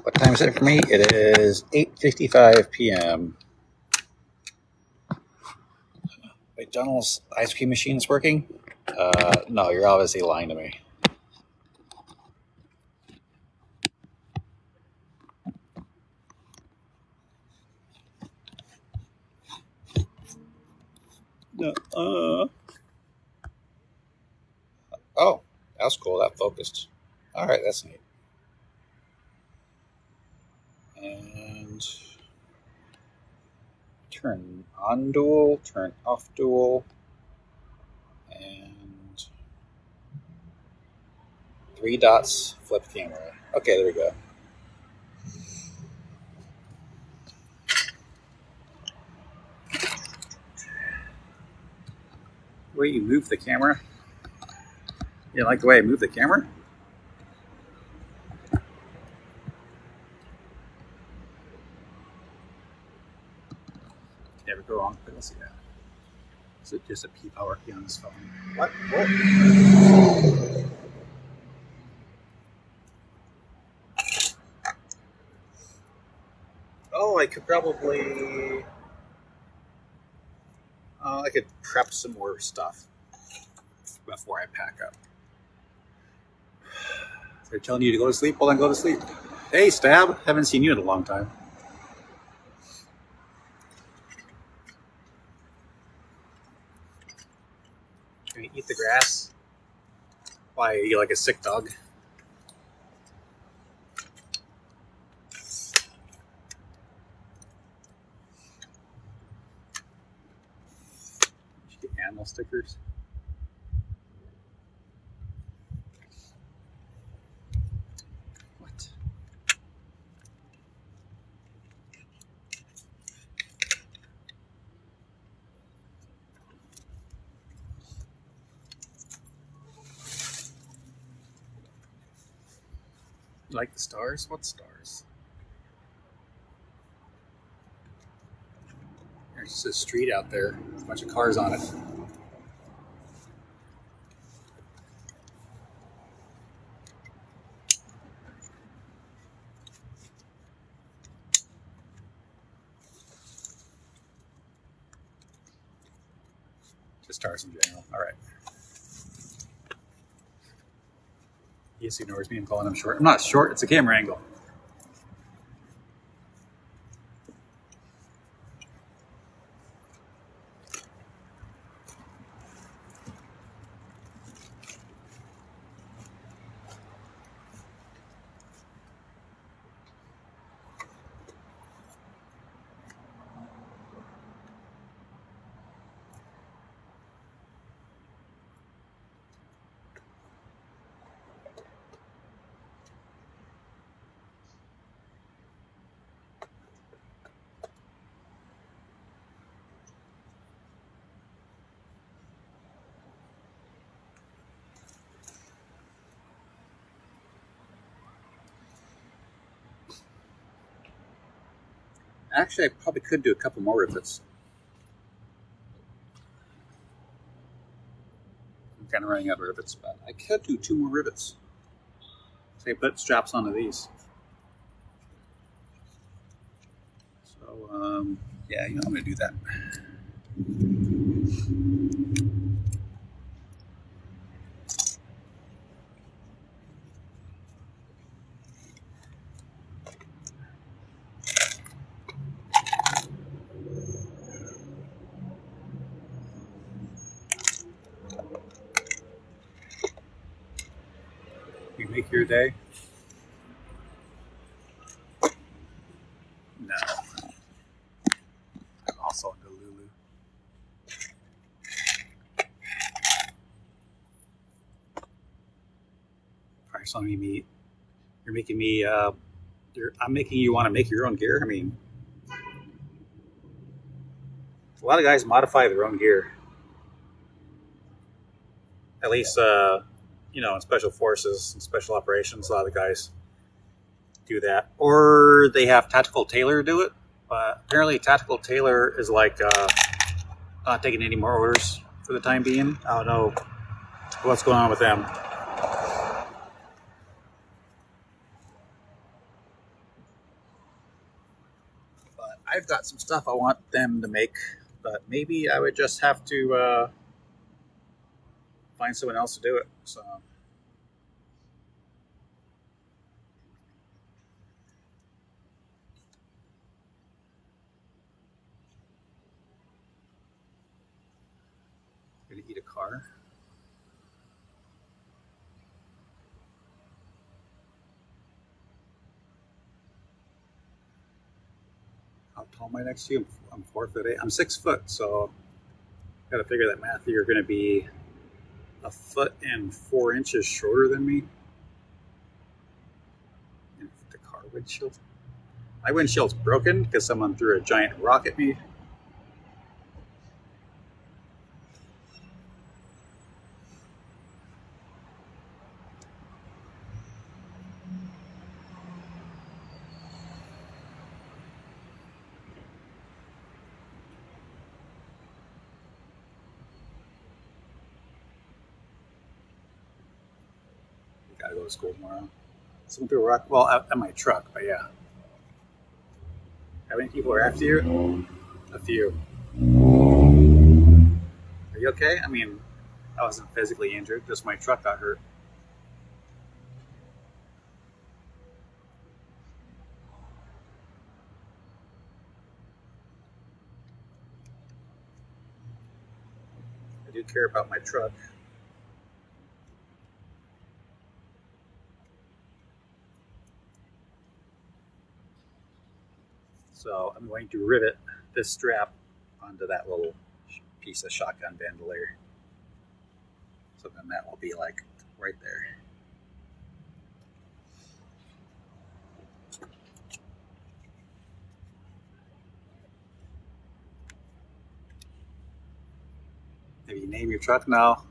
What time is it for me? It is 8:55 p.m. Wait, Donald's ice cream machine is working? No, you're obviously lying to me. No. Oh, that's cool. That focused. All right, that's neat. And turn on dual, turn off dual, and 3 dots, flip camera. Okay, there we go. Where you move the camera? You like the way I move the camera? Never go wrong. But let's see that. Is it just a peep power key on this phone? What? Oh, I could probably. I could prep some more stuff before I pack up. They're telling you to go to sleep. Well, then go to sleep. Hey, Stab. Haven't seen you in a long time. Can you eat the grass? Why, are you like a sick dog? Get animal stickers. What? You like the stars? What stars? There's just a street out there with a bunch of cars on it. Just stars in general. All right. He just ignores me and calling him short. I'm not short. It's a camera angle. Actually, I probably could do a couple more rivets. I'm kind of running out of rivets, but I could do 2 more rivets. Say, put straps onto these. So, yeah, you know, I'm going to do that. You make your day? No. I'm also into Lulu. Probably something me. You're making me. I'm making you want to make your own gear. I mean, a lot of guys modify their own gear. At least, you know, in special forces and special operations, a lot of guys do that. Or they have Tactical Tailor do it. But apparently, Tactical Tailor is like not taking any more orders for the time being. I don't know what's going on with them. I've got some stuff I want them to make, but maybe I would just have to find someone else to do it. So I'm gonna eat a car. How tall am I next to you? I'm 4'8". I'm 6 foot, so got to figure that math. You're going to be a foot and 4 inches shorter than me. And the car windshield. My windshield's broken because someone threw a giant rock at me. Gotta go to school tomorrow. Someone threw a rock. Well, at my truck, but yeah. How many people are after you? A few. Are you okay? I mean, I wasn't physically injured. Just my truck got hurt. I do care about my truck. So I'm going to rivet this strap onto that little piece of shotgun bandolier. So then that will be like right there. If you name your truck, no.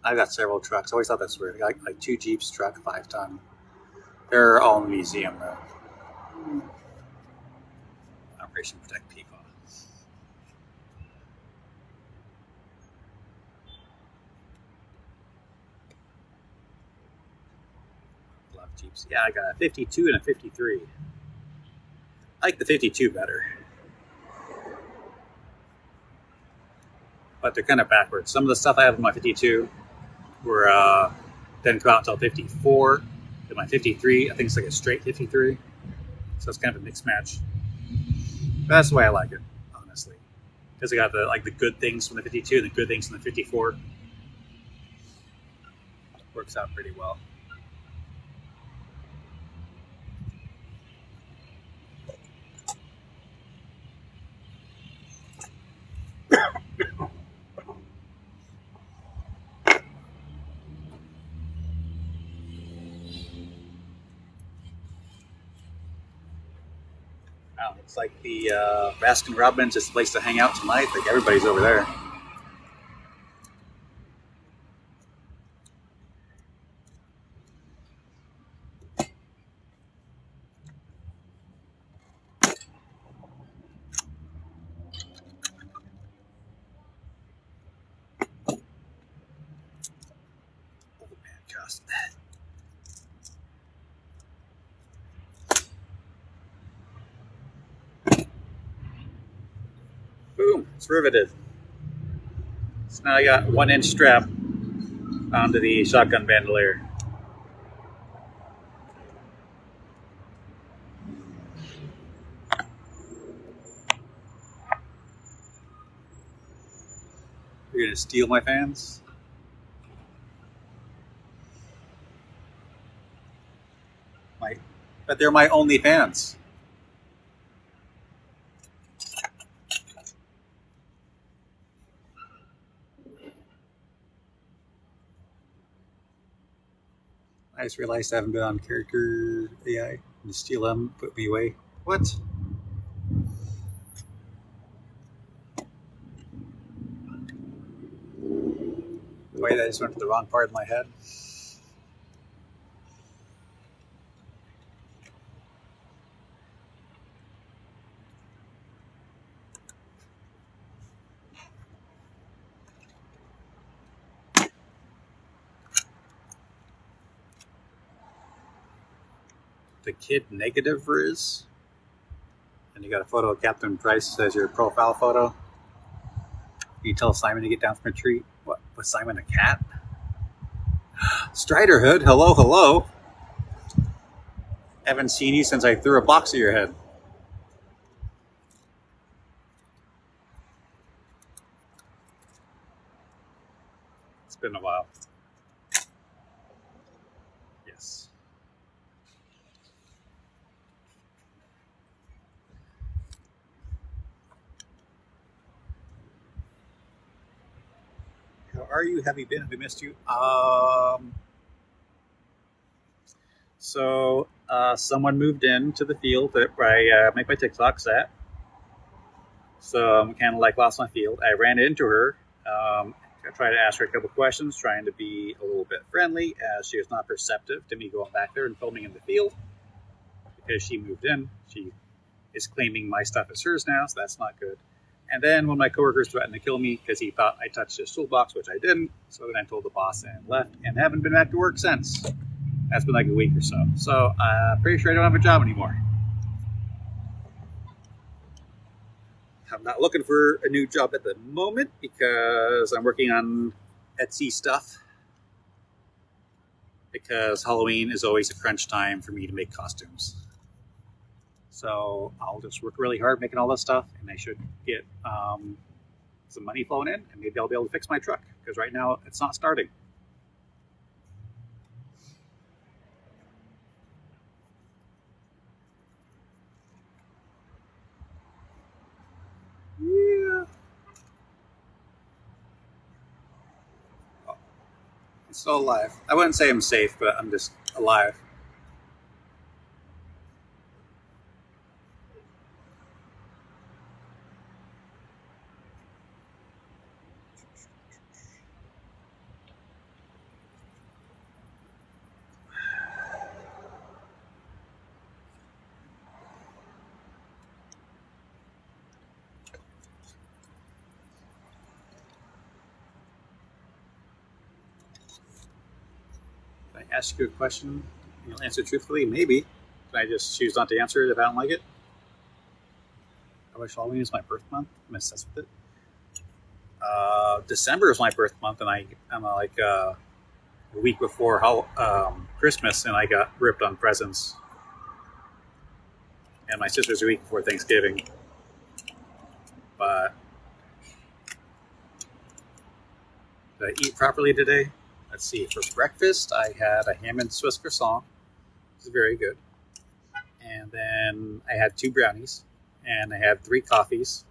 I've got several trucks. I always thought that's weird. I got like 2 Jeeps, truck, 5-ton. They're all in the museum though. Operation Protect People. Love Jeeps. Yeah, I got a 52 and a 53. I like the 52 better. But they're kind of backwards. Some of the stuff I have in my 52 were didn't come out until 54. In my 53, I think it's like a straight 53. So it's kind of a mixed match. But that's the way I like it, honestly. Because I got the good things from the 52 and the good things from the 54. Works out pretty well. Wow, it's like the Baskin Robbins is the place to hang out tonight. Like everybody's over there. Old man cost. Boom, it's riveted. So now I got 1 inch strap onto the shotgun bandolier. You're gonna steal my fans? But they're my only fans. I just realized I haven't been on character AI. You steal them, put me away. What? Wait, I just went to the wrong part of my head. The kid negative Riz? And you got a photo of Captain Price as your profile photo. You tell Simon to get down from a tree. What? Was Simon a cat? Striderhood, hello, hello. Haven't seen you since I threw a box at your head. It's been a while. Yes. How are you? Have you been? Have we missed you? Someone moved in to the field that I make my TikToks at. So I'm kind of like lost my field. I ran into her. I tried to ask her a couple questions, trying to be a little bit friendly, as she was not perceptive to me going back there and filming in the field because she moved in. She is claiming my stuff is hers now, so that's not good. And then when my coworkers threatened to kill me because he thought I touched his toolbox, which I didn't, so then I told the boss and left, and haven't been back to work since. That's been like a week or so. So I'm pretty sure I don't have a job anymore. I'm not looking for a new job at the moment because I'm working on Etsy stuff. Because Halloween is always a crunch time for me to make costumes. So I'll just work really hard making all this stuff, and I should get some money flowing in, and maybe I'll be able to fix my truck because right now it's not starting. Yeah. Oh, I'm still alive. I wouldn't say I'm safe, but I'm just alive. Can I ask you a question and you'll answer truthfully? Maybe. Can I just choose not to answer it if I don't like it? I wish Halloween is my birth month. I'm obsessed with it. December is my birth month, and I'm like a week before Christmas, and I got ripped on presents. And my sister's a week before Thanksgiving. But did I eat properly today? Let's see. For breakfast, I had a ham and Swiss croissant. It's very good. And then I had 2 brownies, and I had 3 coffees.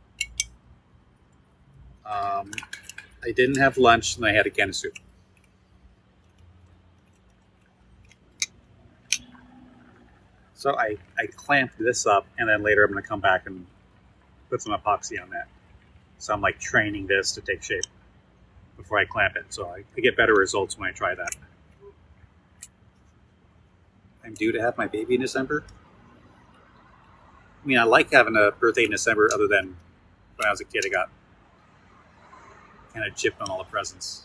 I didn't have lunch, and I had a can of soup. So I clamped this up, and then later I'm going to come back and put some epoxy on that. So I'm like training this to take shape before I clamp it. So I get better results when I try that. I'm due to have my baby in December. I mean, I like having a birthday in December other than when I was a kid, I got kind of gypped on all the presents.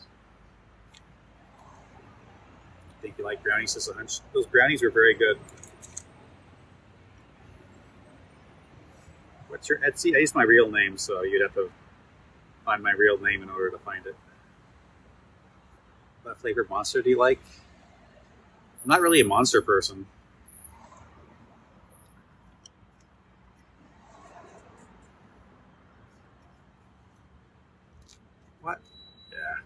I think you like brownies, says a hunch. Those brownies were very good. What's your Etsy? I use my real name, so you'd have to find my real name in order to find it. What flavored monster do you like? I'm not really a monster person. What? Yeah.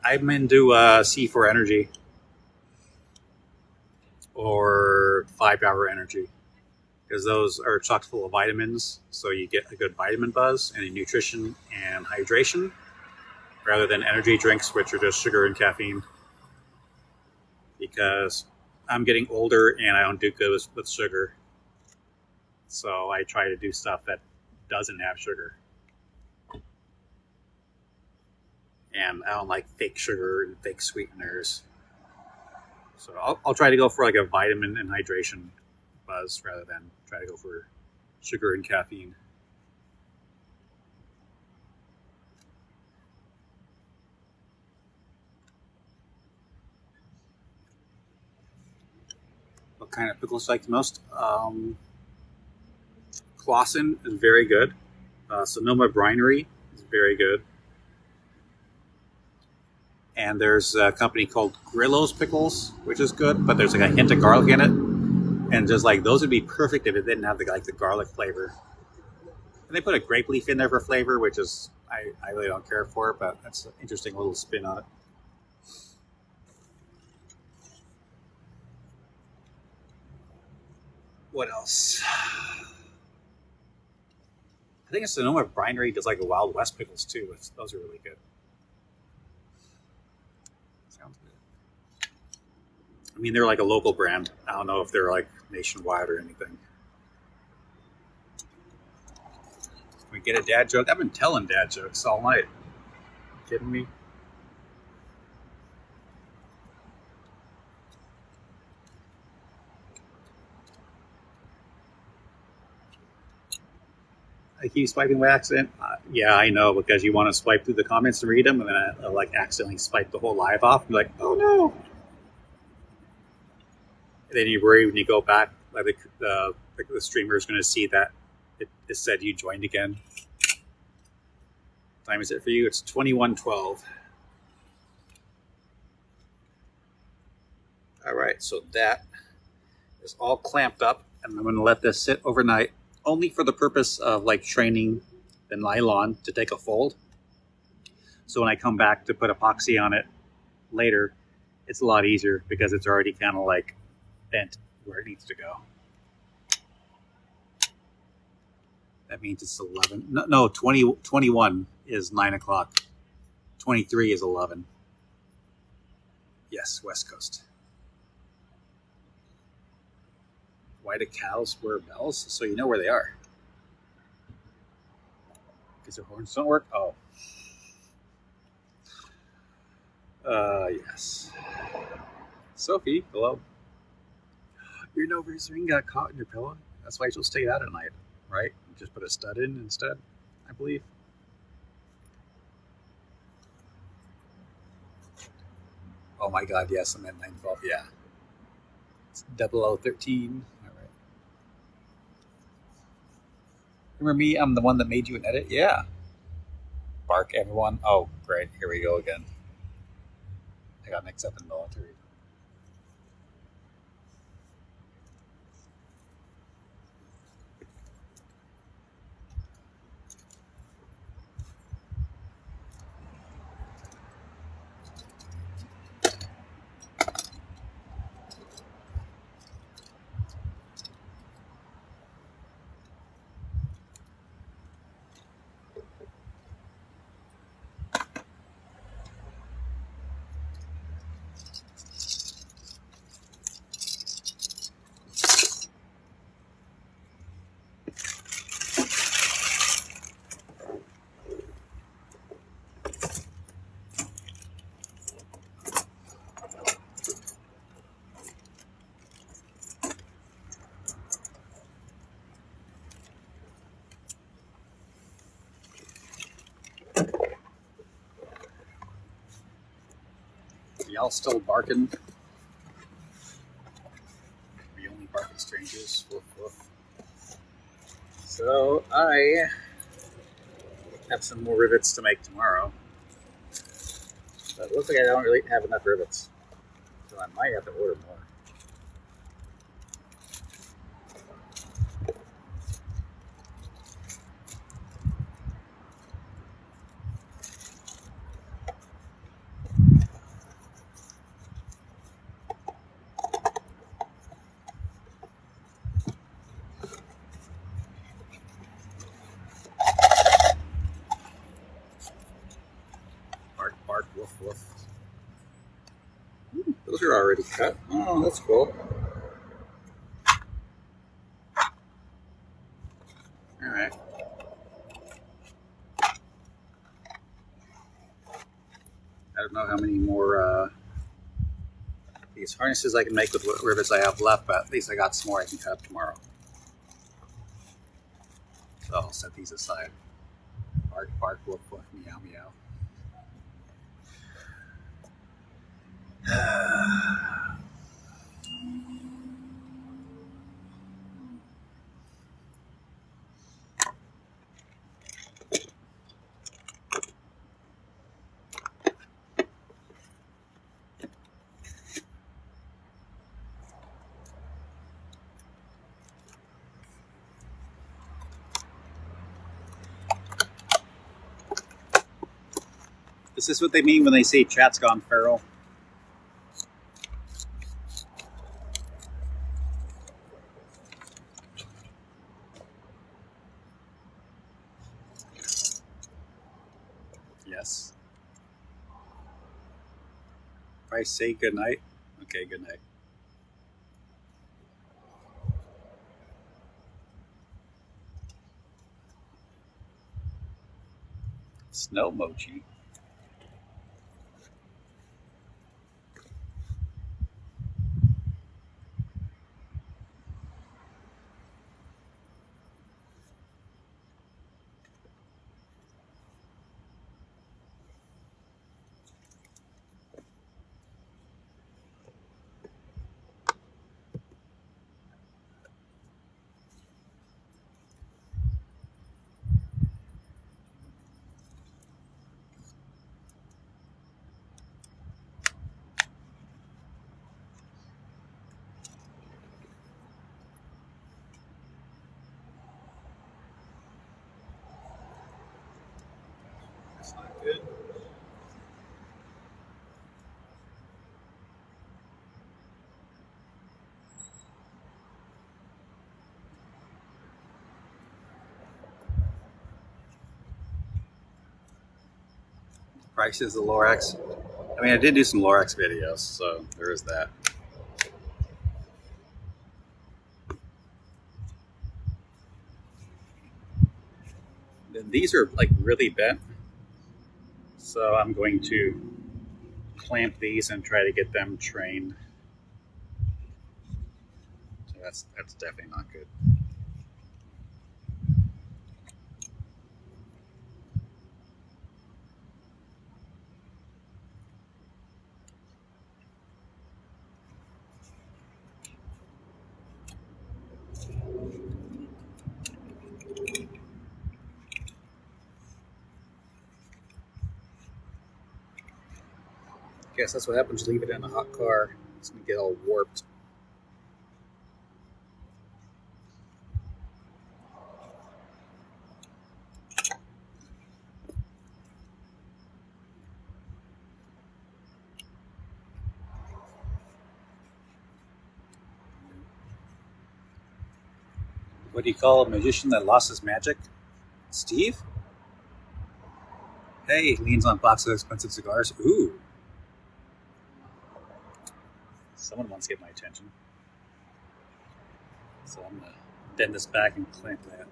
I'm into C4 Energy or 5-Hour Energy because those are chock full of vitamins, so you get a good vitamin buzz and nutrition and hydration, rather than energy drinks, which are just sugar and caffeine. Because I'm getting older and I don't do good with sugar, so I try to do stuff that doesn't have sugar. And I don't like fake sugar and fake sweeteners. So I'll try to go for like a vitamin and hydration buzz rather than try to go for sugar and caffeine. What kind of pickles do you like the most? Clausen is very good. Sonoma Brinery is very good. And there's a company called Grillo's Pickles, which is good, but there's like a hint of garlic in it. And just like those would be perfect if it didn't have the garlic flavor. And they put a grape leaf in there for flavor, which is I really don't care for, but that's an interesting little spin on it. What else? I think it's Sonoma Brinery does like a Wild West pickles too. Those are really good. Sounds good. I mean, they're like a local brand. I don't know if they're like nationwide or anything. Can we get a dad joke? I've been telling dad jokes all night. You kidding me? I keep swiping by accident. Yeah, I know, because you want to swipe through the comments to read them, and then I like accidentally swipe the whole live off. You're like, oh no! And then you worry when you go back, like the streamer is going to see that it said you joined again. What time is it for you? It's 21:12. All right, so that is all clamped up, and I'm going to let this sit overnight, only for the purpose of like training the nylon to take a fold. So when I come back to put epoxy on it later, it's a lot easier because it's already kind of like bent where it needs to go. That means it's 11. No, 21 is 9 o'clock. 23 is 11. Yes, West Coast. Why do cows wear bells? So you know where they are. Because their horns don't work? Oh. Yes. Sophie, hello. Your nose ring got caught in your pillow. That's why she'll stay out at night, right? Just put a stud in instead, I believe. Oh my god, yes, I'm at 912, yeah. It's 0013. All right. Remember me? I'm the one that made you an edit? Yeah. Bark, everyone. Oh, great. Here we go again. I got mixed up in military. Y'all still barking? We only bark at strangers. Woof, woof. So I have some more rivets to make tomorrow. But it looks like I don't really have enough rivets. So I might have to order more. Bark, bark, woof, woof. Those are already cut. Oh, that's cool. Alright. I don't know how many more these harnesses I can make with what rivets I have left, but at least I got some more I can cut up tomorrow. So I'll set these aside. Bark, bark, woof, woof, meow, meow. Is this what they mean when they say chat's gone feral? Yes. If I say good night, okay, good night. Snow mochi. That's not good. Prices of Lorax. I mean, I did do some Lorax videos, so there is that. Then these are like really bent, so I'm going to clamp these and try to get them trained. So that's definitely not good. Guess that's what happens. You leave it in a hot car. It's gonna get all warped. What do you call a magician that lost his magic? Steve? Hey, leans on box of expensive cigars. Ooh. Someone wants to get my attention. So I'm going to bend this back and clamp that.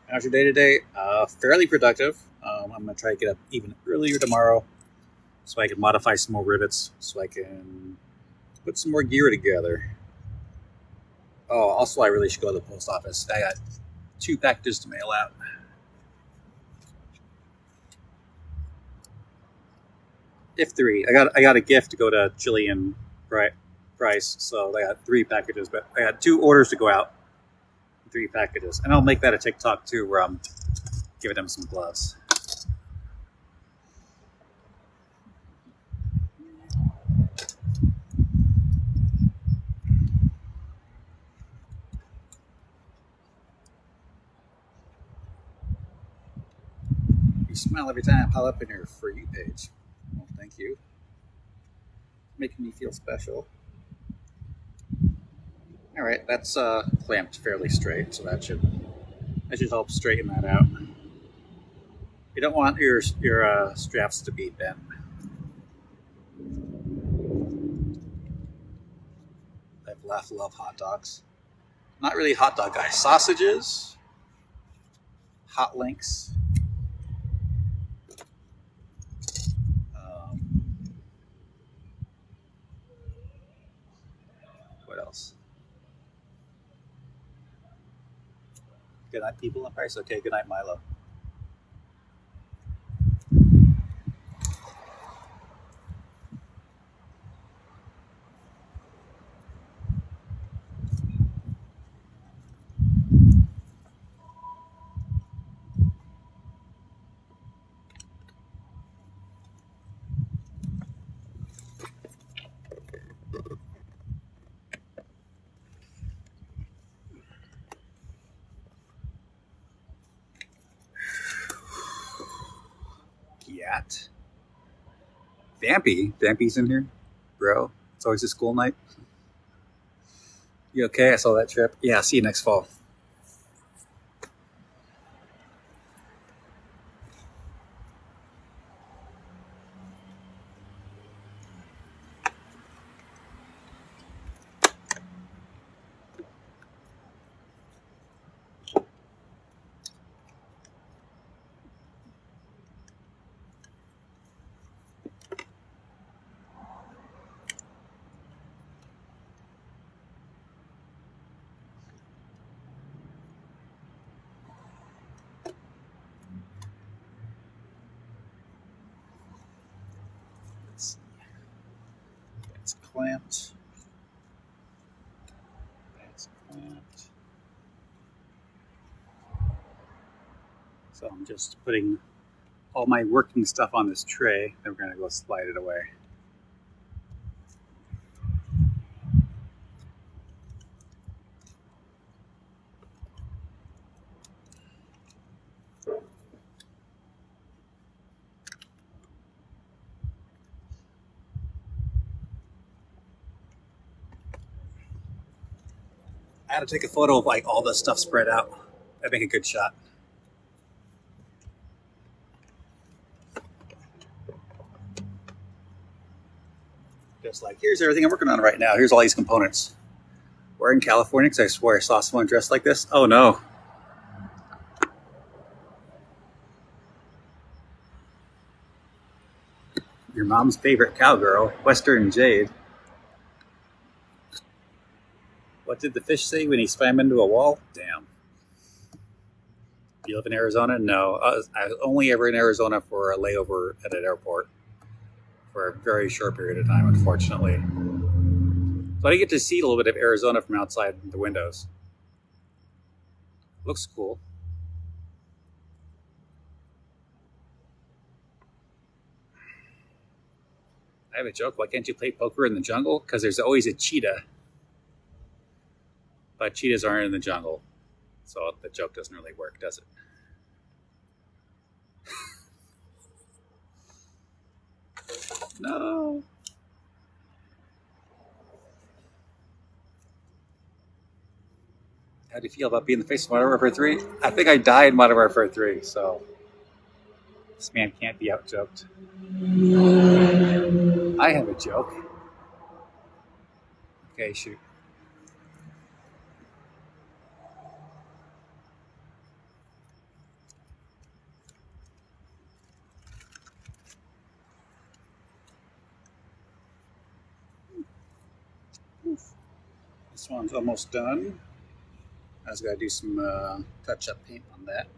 How's your day today? Fairly productive. I'm going to try to get up even earlier tomorrow so I can modify some more rivets so I can put some more gear together. Oh, also, I really should go to the post office. I got 2 packages to mail out. If 3. I got a gift to go to Jillian Price, so I got 3 packages, but I got 2 orders to go out. 3 packages. And I'll make that a TikTok too where I'm giving them some gloves. You smile every time I pop up in your For You page. Well, thank you. Making me feel special. Alright, that's clamped fairly straight, so that should help straighten that out. You don't want your straps to be bent. I love hot dogs. Not really hot dog guys. Sausages, hot links. What else? Good night, people in Paris. Okay, good night, Milo. that. Vampy's in here, bro. It's always a school night. You okay? I saw that trip. Yeah, see you next fall. It's clamped. It's clamped. So I'm just putting all my working stuff on this tray. Then we're gonna go slide it away. I had to take a photo of like all the stuff spread out. That'd make a good shot. Just like, here's everything I'm working on right now. Here's all these components. We're in California because I swear I saw someone dressed like this. Oh no. Your mom's favorite cowgirl, Western Jade. What did the fish say when he swam into a wall? Damn. You live in Arizona? No. I was only ever in Arizona for a layover at an airport for a very short period of time, unfortunately. So I get to see a little bit of Arizona from outside the windows. Looks cool. I have a joke. Why can't you play poker in the jungle? Because there's always a cheetah. But cheetahs aren't in the jungle. So the joke doesn't really work, does it? No. How do you feel about being the face of Modern Warfare 3? I think I died in Modern Warfare 3, so this man can't be out joked. I have a joke. Okay, shoot. This one's almost done. I was gonna do some touch-up paint on that.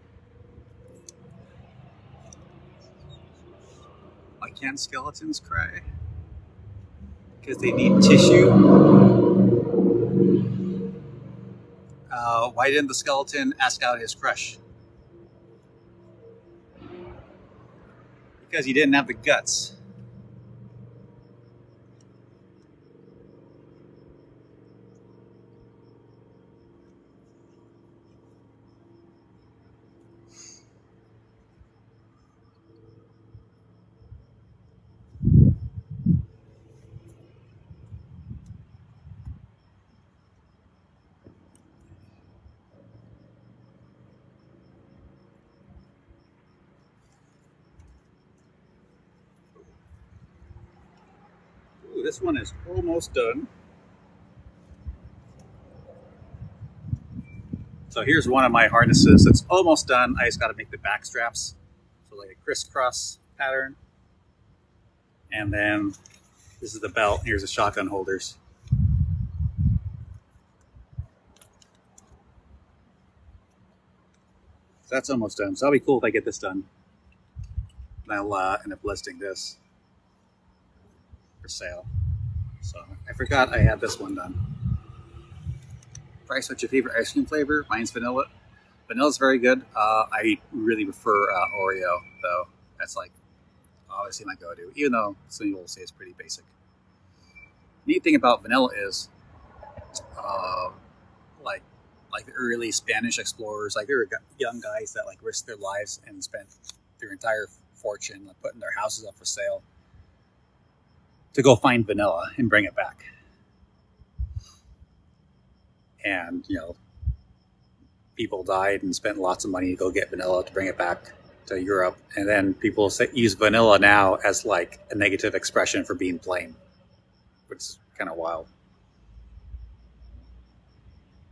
Why can't skeletons cry? Because they need tissue. Why didn't the skeleton ask out his crush? Because he didn't have the guts. Ooh, this one is almost done. So here's one of my harnesses. It's almost done. I just got to make the back straps. So like a crisscross pattern. And then this is the belt. Here's the shotgun holders. So that's almost done. So that'll be cool if I get this done. And I'll end up listing this for sale. So I forgot I had this one done. Bryce, what's your favorite ice cream flavor? Mine's vanilla. Vanilla's very good. I really prefer Oreo, though. That's like obviously my go-to, even though some people say it's pretty basic. Neat thing about vanilla is, uh, like the early Spanish explorers, like there were young guys that like risked their lives and spent their entire fortune on putting their houses up for sale to go find vanilla and bring it back. And, people died and spent lots of money to go get vanilla to bring it back to Europe. And then people use vanilla now as like a negative expression for being plain, which is kind of wild.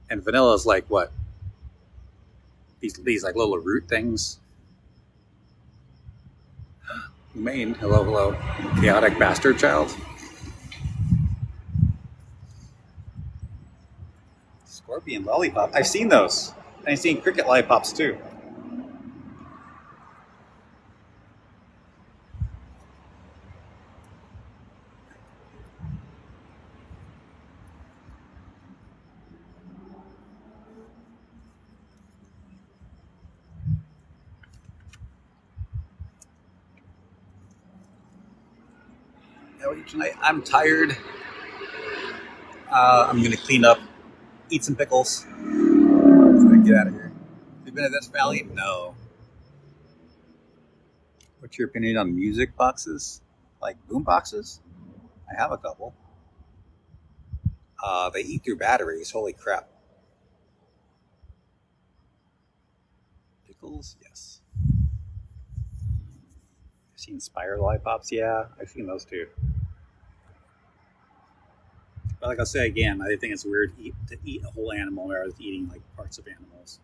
And vanilla is like what? These like little root things. Maine, hello, hello. Chaotic bastard child. Scorpion lollipop. I've seen those. And I've seen cricket lollipops too. Tonight I'm tired. I'm gonna clean up, eat some pickles, and then get out of here. Have you been to this valley? No. What's your opinion on music boxes? Like boom boxes? I have a couple. They eat through batteries. Holy crap. Pickles? Yes. I've seen spiral lollipops. Yeah, I've seen those too. But like I'll say again, I think it's weird to eat a whole animal rather than eating like parts of animals.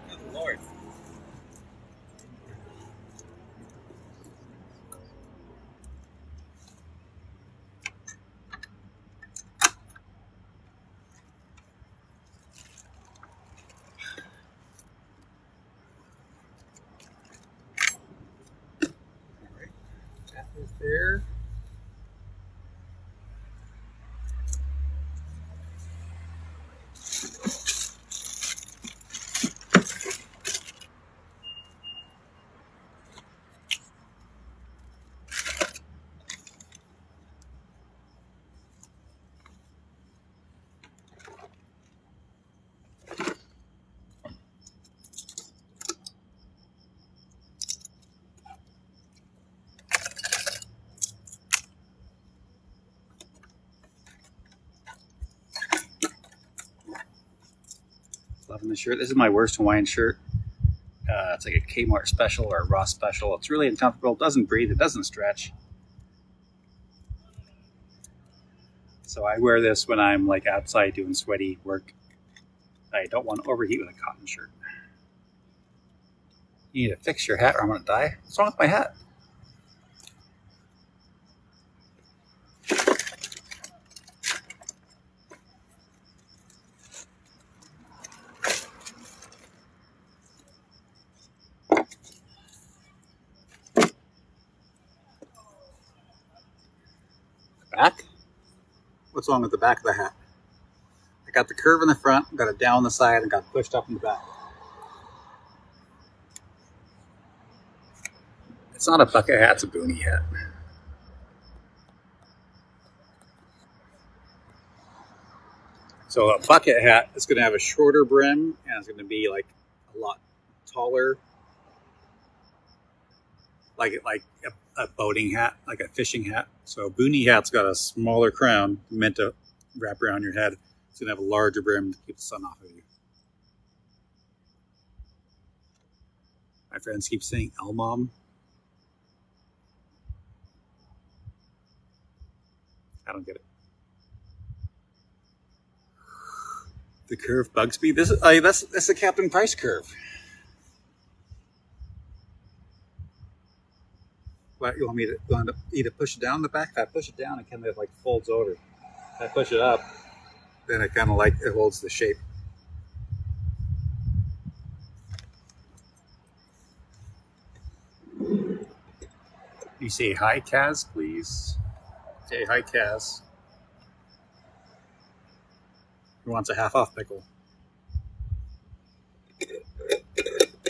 Good Lord. Alright, that is there. Loving the shirt. This is my worst Hawaiian shirt. It's like a Kmart special or a Ross special. It's really uncomfortable. It doesn't breathe. It doesn't stretch. So I wear this when I'm like outside doing sweaty work. I don't want to overheat with a cotton shirt. You need to fix your hat or I'm going to die. What's wrong with my hat? Back? What's wrong with the back of the hat? I got the curve in the front, got it down the side, and got pushed up in the back. It's not a bucket hat, it's a boonie hat. So a bucket hat is going to have a shorter brim and it's going to be like a lot taller, like a boating hat, like a fishing hat. So a boonie hat's got a smaller crown meant to wrap around your head. It's going to have a larger brim to keep the sun off of you. My friends keep saying Elmom. I don't get it. The curve bugs me. That's the Captain Price curve. What you want me to either push it down the back? If I push it down, it kind of like folds over. If I push it up, then it kind of like it holds the shape. You say hi, Kaz, please. Say hi, Kaz. Who wants a half off pickle?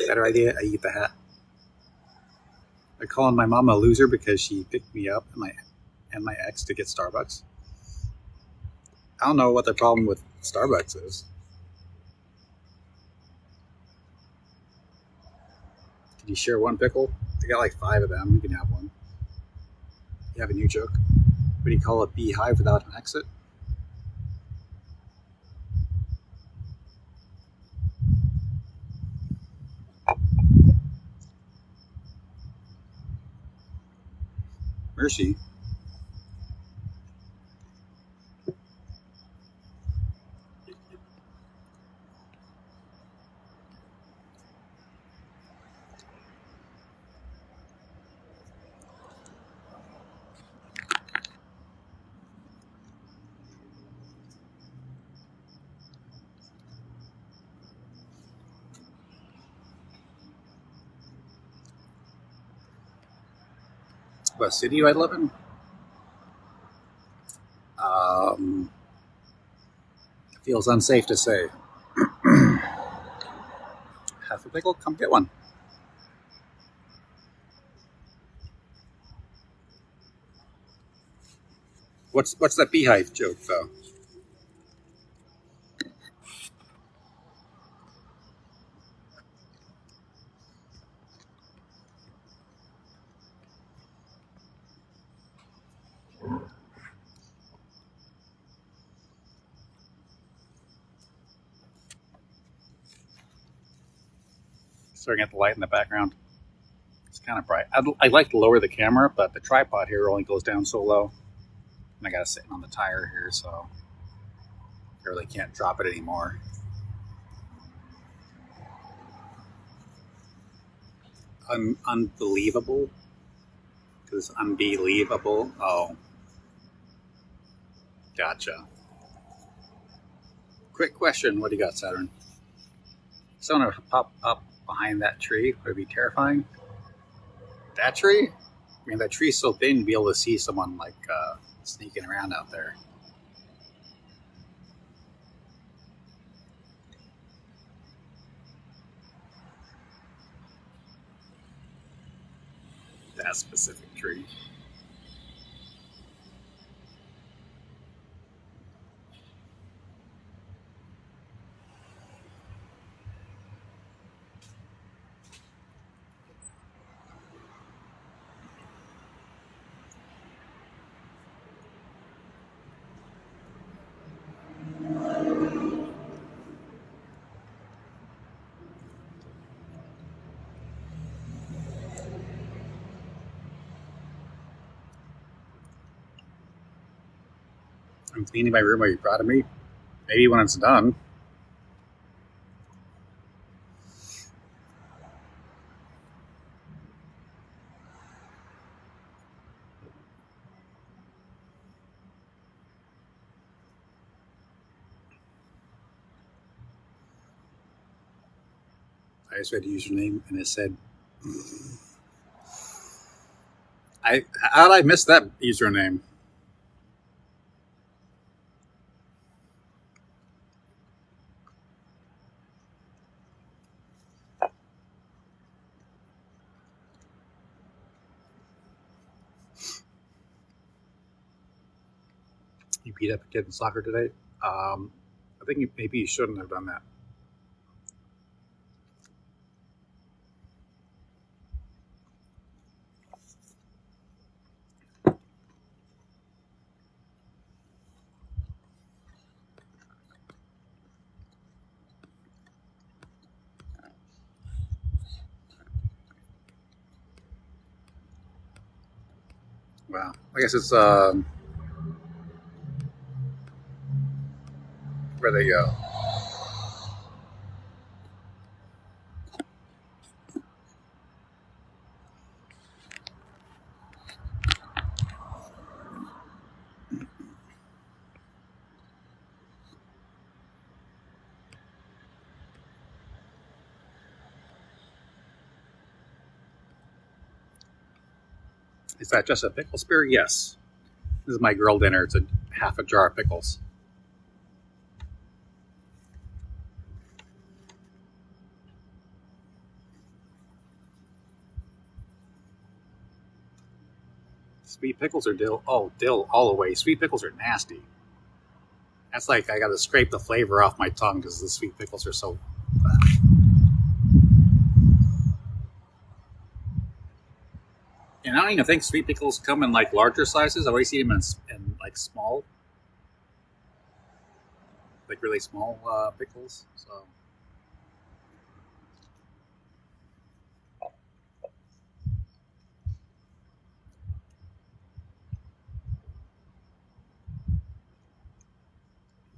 Better idea, I eat the hat. I'm calling my mom a loser because she picked me up and my ex to get Starbucks. I don't know what the problem with Starbucks is. Can you share one pickle? They got like 5 of them. You can have one. You have a new joke? What do you call a beehive without an exit? Mercy. What city do I live in? Feels unsafe to say. Half a pickle? Come get one. What's that beehive joke though? Staring at the light in the background. It's kind of bright. I'd like to lower the camera, but the tripod here only goes down so low. And I got to sit on the tire here, so I really can't drop it anymore. Unbelievable? Because unbelievable? Oh. Gotcha. Quick question. What do you got, Saturn? Someone would pop up behind that tree. Would it be terrifying? That tree? I mean, that tree's so thin to be able to see someone like sneaking around out there. That specific tree. I'm cleaning my room. Are you proud of me? Maybe when it's done. I just read the username and it said, how did I miss that username? You beat up a kid in soccer today? I think maybe you shouldn't have done that. Well, I guess it's where they go. Is that just a pickle spear? Yes. This is my girl dinner. It's half a jar of pickles. Sweet pickles or dill? Oh, dill all the way. Sweet pickles are nasty. That's like I got to scrape the flavor off my tongue because the sweet pickles are so. And I don't even think sweet pickles come in like larger sizes. I always see them in like small, like really small pickles. So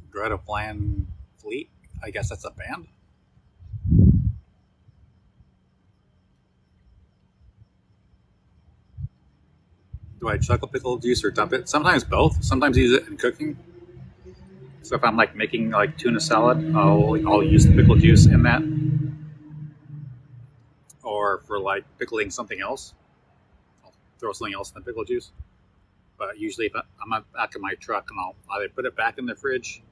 Greta Plan Fleet. I guess that's a band. Do I chuckle pickle juice or dump it? Sometimes both. Sometimes use it in cooking. So if I'm like making like tuna salad, I'll use the pickle juice in that. Or for like pickling something else, I'll throw something else in the pickle juice. But usually, if I'm back in my truck, and I'll either put it back in the fridge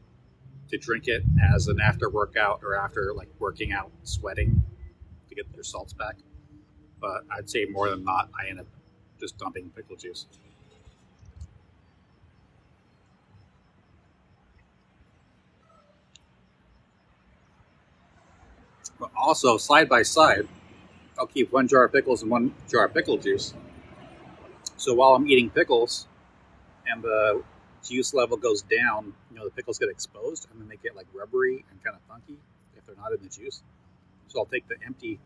to drink it as an after workout or after like working out, sweating to get their salts back. But I'd say more than not, I end up just dumping pickle juice. But also, side by side, I'll keep one jar of pickles and one jar of pickle juice. So while I'm eating pickles and the juice level goes down, the pickles get exposed and then they get like rubbery and kind of funky if they're not in the juice. So I'll take the empty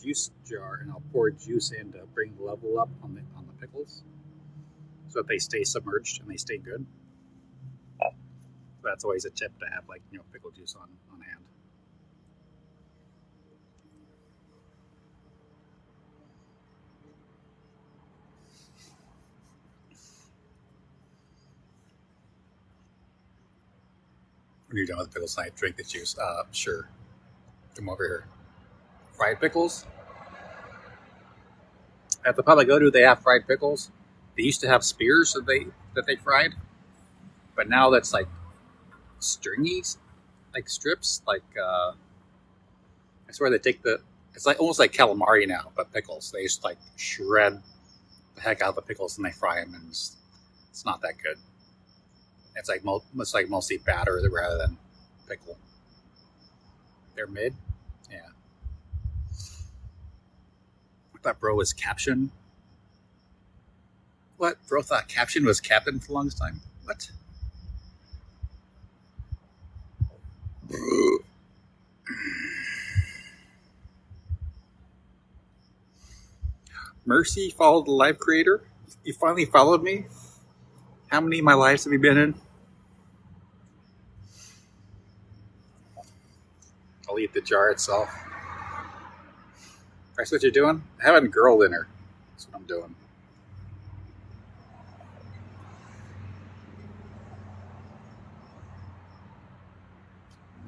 juice jar and I'll pour juice in to bring the level up on the pickles so that they stay submerged and they stay good. So that's always a tip to have like pickle juice on hand. When you're done with pickles tonight, drink the juice. Sure. Come over here. Fried pickles? At the pub I go to, they have fried pickles. They used to have spears that they fried, but now that's like stringy, like strips. Like I swear they take it's like almost like calamari now, but pickles. They just like shred the heck out of the pickles and they fry them, and it's not that good. It's like mostly batter rather than pickle. They're mid, yeah. I thought bro was caption. What? Bro thought caption was captain for the longest time. What? Mercy followed the live creator. You finally followed me. How many of my lives have you been in? I'll eat the jar itself. That's what you're doing? Having girl dinner. That's what I'm doing.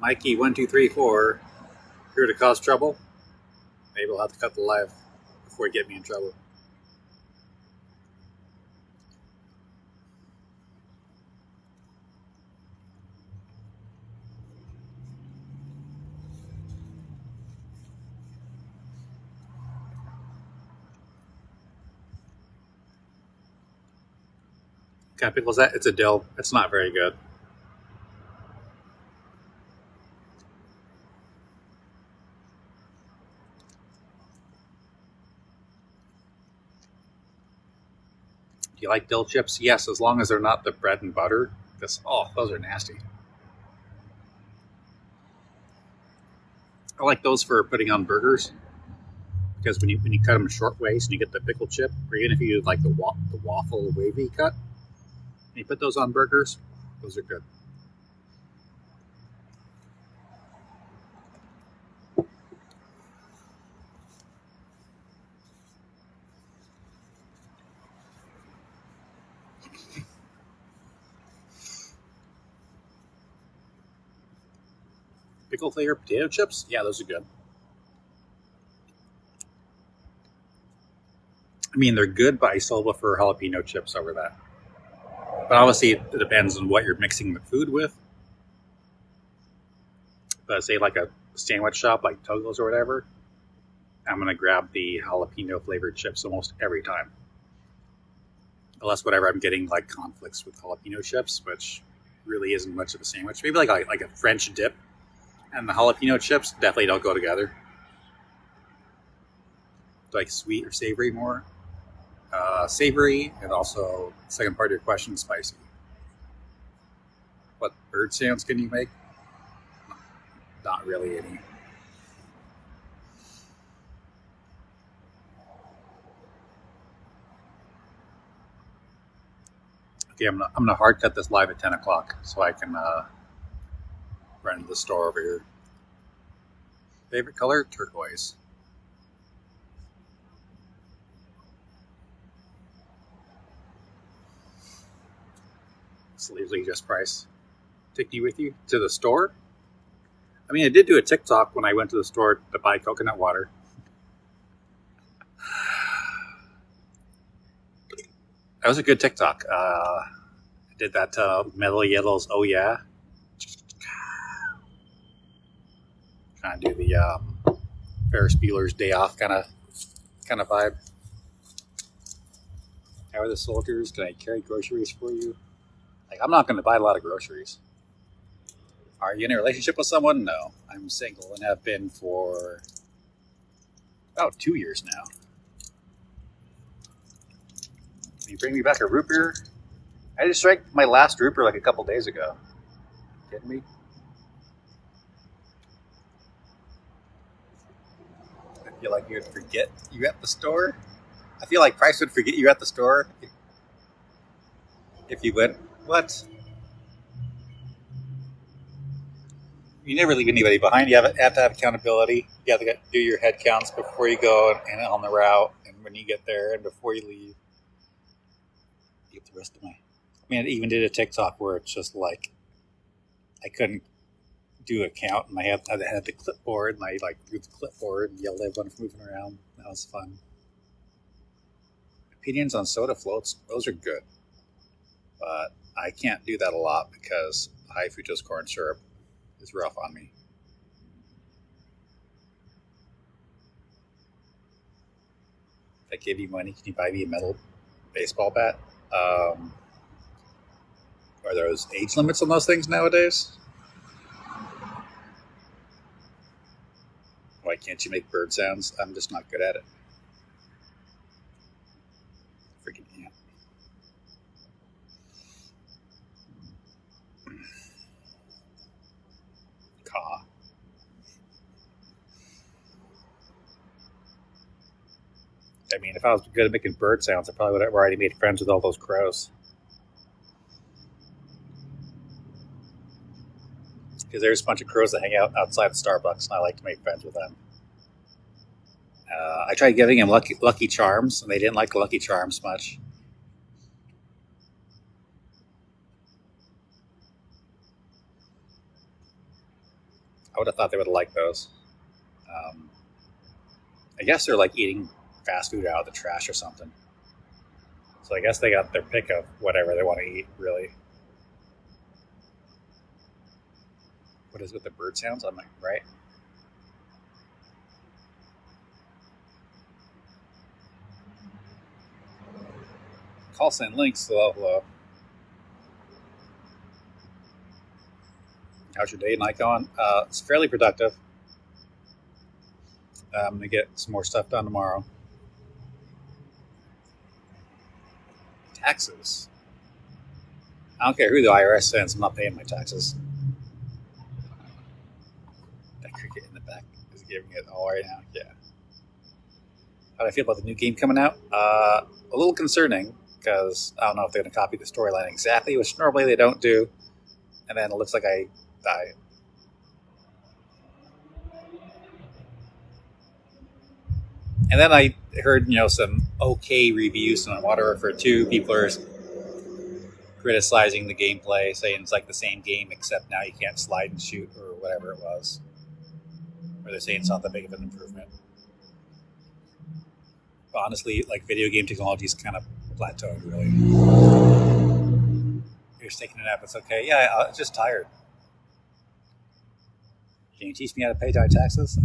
Mikey1234, here to cause trouble. Maybe I'll have to cut the live before you get me in trouble. What kind of pickle is that? It's a dill. It's not very good. Do you like dill chips? Yes, as long as they're not the bread and butter. Because, those are nasty. I like those for putting on burgers. Because when you cut them short ways and you get the pickle chip, or even if you do like the waffle wavy cut, and you put those on burgers, those are good. Pickle flavor potato chips? Yeah, those are good. I mean, they're good, but I still prefer jalapeno chips over that. But obviously, it depends on what you're mixing the food with. But say like a sandwich shop like Togo's or whatever, I'm going to grab the jalapeno flavored chips almost every time. Unless whatever I'm getting like conflicts with jalapeno chips, which really isn't much of a sandwich. Maybe like a French dip and the jalapeno chips definitely don't go together. Like sweet or savory more. Savory, and also second part of your question, spicy. What bird sounds can you make? Not really any. Okay, I'm gonna hard cut this live at 10 o'clock so I can run to the store over here. Favorite color? Turquoise. It's usually just price. Take you with you to the store? I mean, I did do a TikTok when I went to the store to buy coconut water. That was a good TikTok. I did that Mellow Yellow's "Oh Yeah." Trying to do the Ferris Bueller's Day Off kind of vibe. How are the soldiers? Can I carry groceries for you? Like, I'm not going to buy a lot of groceries. Are you in a relationship with someone? No, I'm single and have been for about 2 years now. Can you bring me back a root beer? I just drank my last root beer like a couple days ago. Kidding me? I feel like you would forget you at the store. I feel like Price would forget you at the store if you went. What? You never leave anybody behind. You have to have accountability. You have to do your head counts before you go and on the route, and when you get there, and before you leave. Get the rest of my. I mean, I even did a TikTok where it's just like I couldn't do a count, and I had the clipboard, and I like drew the clipboard and yelled at everyone for moving around. That was fun. Opinions on soda floats, those are good, but I can't do that a lot because high fructose corn syrup is rough on me. If I give you money, can you buy me a metal baseball bat? Are those age limits on those things nowadays? Why can't you make bird sounds? I'm just not good at it. Freaking ant. Caw. I mean, if I was good at making bird sounds, I probably would have already made friends with all those crows. Because there's a bunch of crows that hang out outside the Starbucks, and I like to make friends with them. I tried giving them Lucky Charms, and they didn't like Lucky Charms much. I would have thought they would have liked those. I guess they're like eating fast food out of the trash or something. So I guess they got their pick of whatever they want to eat, really. What is with the bird sounds? I'm like, right? Call send links. Hello. How's your day night going? It's fairly productive. I'm going to get some more stuff done tomorrow. Taxes. I don't care who the IRS sends. I'm not paying my taxes. That cricket in the back is giving it all right now. Yeah. How do I feel about the new game coming out? A little concerning because I don't know if they're going to copy the storyline exactly, which normally they don't do. And then it looks like I die. And then I heard, some okay reviews on Modern Warfare 2. People are criticizing the gameplay, saying it's like the same game, except now you can't slide and shoot or whatever it was. Or they're saying it's not that big of an improvement. But honestly, like video game technology is kind of plateaued, really. You're just taking a nap, it's okay. Yeah, I'm just tired. Can you teach me how to pay my taxes?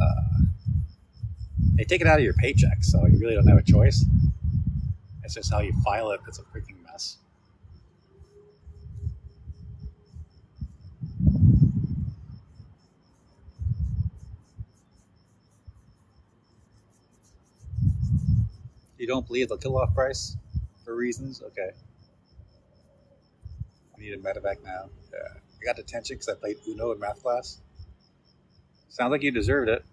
They take it out of your paycheck, so you really don't have a choice. It's just how you file it that's a freaking mess. You don't believe the kill-off price for reasons? Okay. I need a medevac now. Yeah. I got detention because I played Uno in math class. Sounds like you deserved it.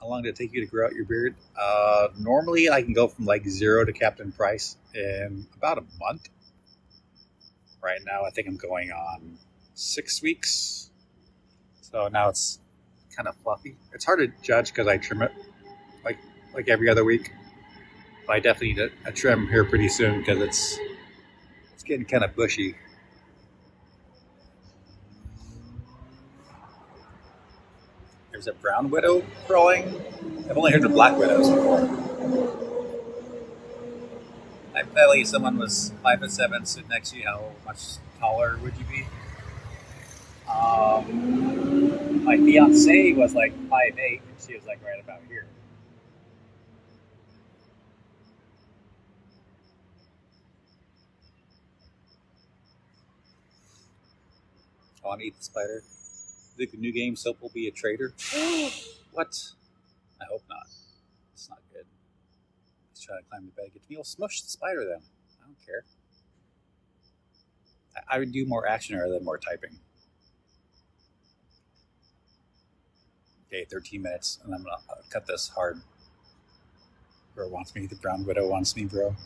How long did it take you to grow out your beard? Normally, I can go from like 0 to Captain Price in about a month. Right now, I think I'm going on 6 weeks. So now it's kind of fluffy. It's hard to judge because I trim it like every other week. But I definitely need a trim here pretty soon because it's getting kind of bushy. There's a brown widow growing. I've only heard of black widows before. I bet if someone was 5'7" sitting next to you, how much taller would you be? My fiance was like 5'8", and she was like right about here. I want to eat the spider. Think the new game Soap will be a traitor? What? I hope not. It's not good. He's trying to climb the bed. You'll smush the spider then. I don't care. I would do more action rather than more typing. Okay, 13 minutes, and I'm gonna cut this hard. Bro wants me. The brown widow wants me, bro.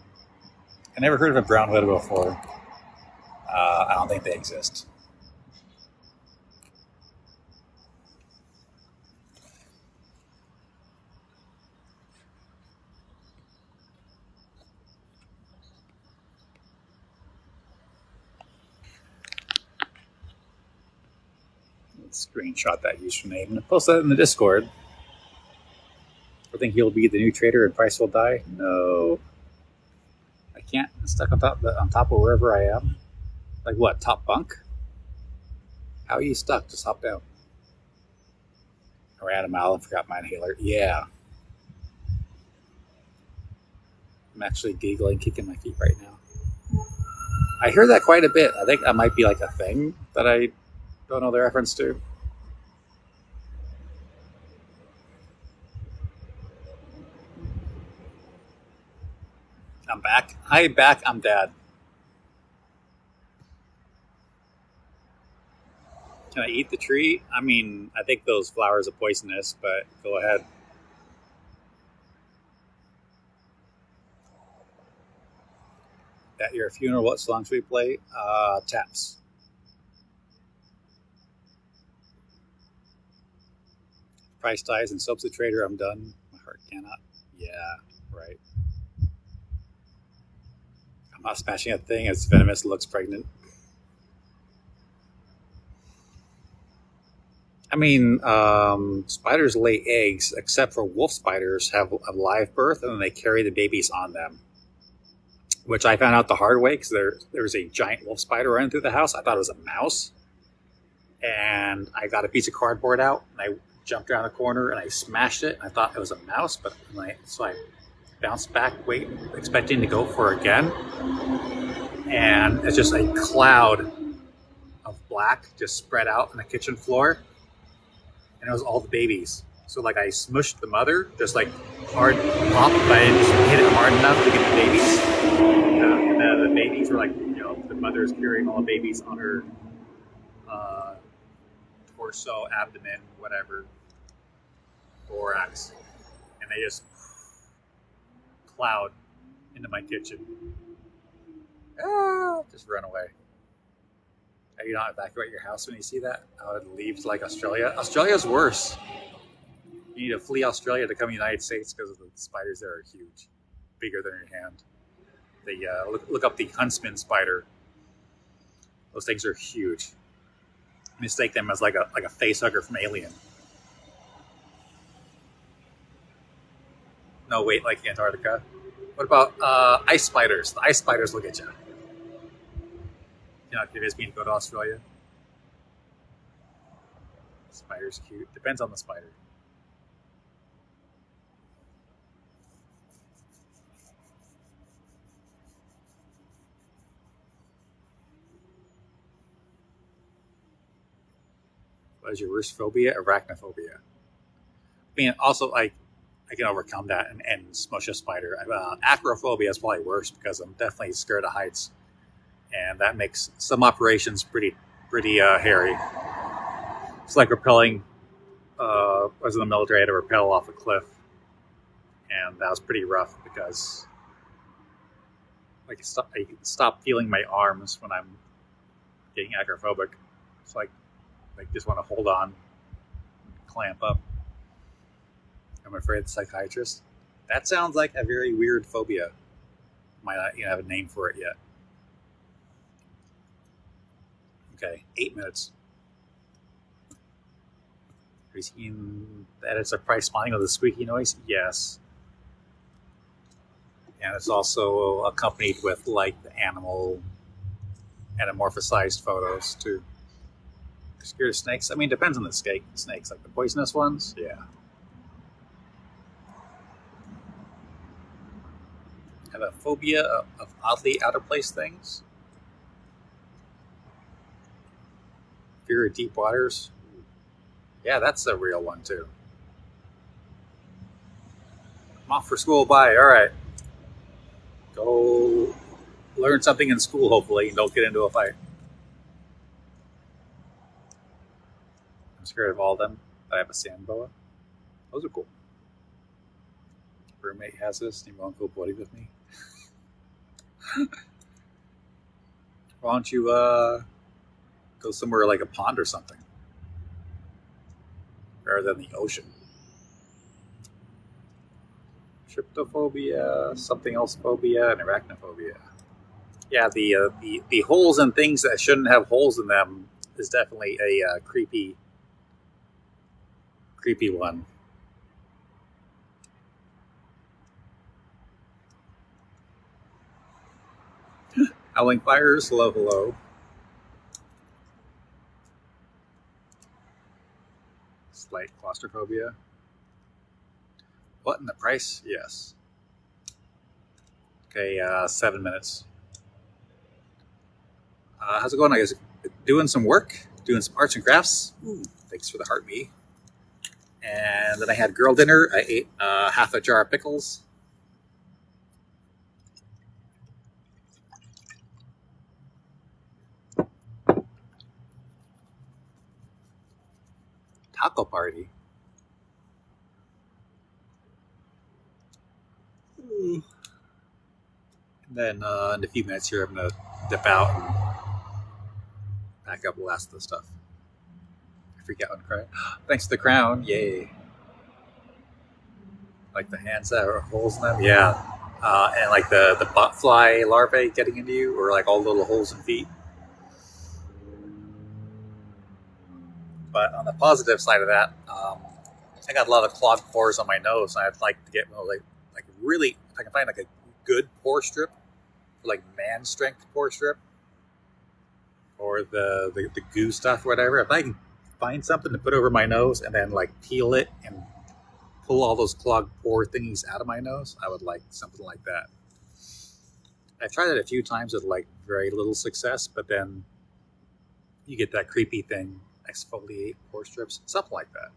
I never heard of a brown widow before. I don't think they exist. Let's screenshot that username and post that in the Discord. I think he'll be the new trader and Price will die. No, I can't. I'm stuck on top of wherever I am. Like what? Top bunk? How are you stuck? Just hop down. I ran a mile and forgot my inhaler. Yeah. I'm actually giggling, kicking my feet right now. I hear that quite a bit. I think that might be like a thing that I don't know the reference to. I'm back. Hi, back. I'm dad. Can I eat the tree? I mean, I think those flowers are poisonous, but go ahead. At your funeral, what songs should we play? Taps. Price dies and Soap's the traitor. I'm done. My heart cannot. Yeah, right. I'm not smashing a thing as venomous looks pregnant. I mean, spiders lay eggs, except for wolf spiders have a live birth and then they carry the babies on them. Which I found out the hard way because there was a giant wolf spider running through the house. I thought it was a mouse. And I got a piece of cardboard out and I jumped around the corner and I smashed it. I thought it was a mouse, but so I bounced back, expecting to go for it again. And it's just a cloud of black just spread out on the kitchen floor. And it was all the babies. So like I smushed the mother, just like hard pop, but I just hit it hard enough to get the babies. And the babies were like, the mother is carrying all the babies on her torso, abdomen, whatever, thorax, and they just cloud into my kitchen. Just run away. Are you not evacuate your house when you see that? I would leave to like Australia. Australia's worse. You need to flee Australia to come to the United States because the spiders there are huge, bigger than your hand. They look up the huntsman spider. Those things are huge. Mistake them as like a face hugger from Alien. No, wait, like Antarctica. What about ice spiders? The ice spiders will get you. Convince me to go to Australia. Spider's cute. Depends on the spider. What is your worst phobia? Arachnophobia. I mean, also, like, I can overcome that and smush a spider. Acrophobia is probably worse because I'm definitely scared of heights, and that makes some operations pretty hairy. It's like rappelling. I was in the military. I had to rappel off a cliff, and that was pretty rough because I stop feeling my arms when I'm getting acrophobic. It's like just want to hold on, clamp up. I'm afraid of the psychiatrist. That sounds like a very weird phobia. Might not have a name for it yet. Okay, 8 minutes. Have you seen that it's a price spawning with a squeaky noise? Yes. And it's also accompanied with like the animal anamorphosized photos too. Scared of snakes? I mean, it depends on the snakes, like the poisonous ones. Yeah. Have a phobia of oddly out of place things. Fear of deep waters. Yeah, that's a real one too. I'm off for school. Bye. All right. Go learn something in school, hopefully, and don't get into a fight. I'm scared of all of them. I have a sand boa. Those are cool. Roommate has this. You want to go bloody with me? Why don't you go somewhere like a pond or something, rather than the ocean? Tryptophobia, something else phobia, and arachnophobia. Yeah, the holes in things that shouldn't have holes in them is definitely a creepy one. Howling fires, hello. Slight claustrophobia. What in the price? Yes. Okay, 7 minutes. How's it going? I guess doing some work, doing some arts and crafts. Ooh, thanks for the heartbeat. And then I had girl dinner. I ate half a jar of pickles. Taco party. Ooh. And then in a few minutes here, I'm going to dip out and pack up the last of the stuff. I freak out and cry. Thanks to the crown. Yay. Like the hands that have holes in them. Yeah. And like the botfly larvae getting into you, or like all the little holes in feet. But on the positive side of that, I got a lot of clogged pores on my nose, and I'd like to get like really, if I can find like a good pore strip, like man strength pore strip, or the goo stuff, or whatever. If I can find something to put over my nose and then like peel it and pull all those clogged pore thingies out of my nose, I would like something like that. I've tried it a few times with like very little success, but then you get that creepy thing, exfoliate pore strips, something like that.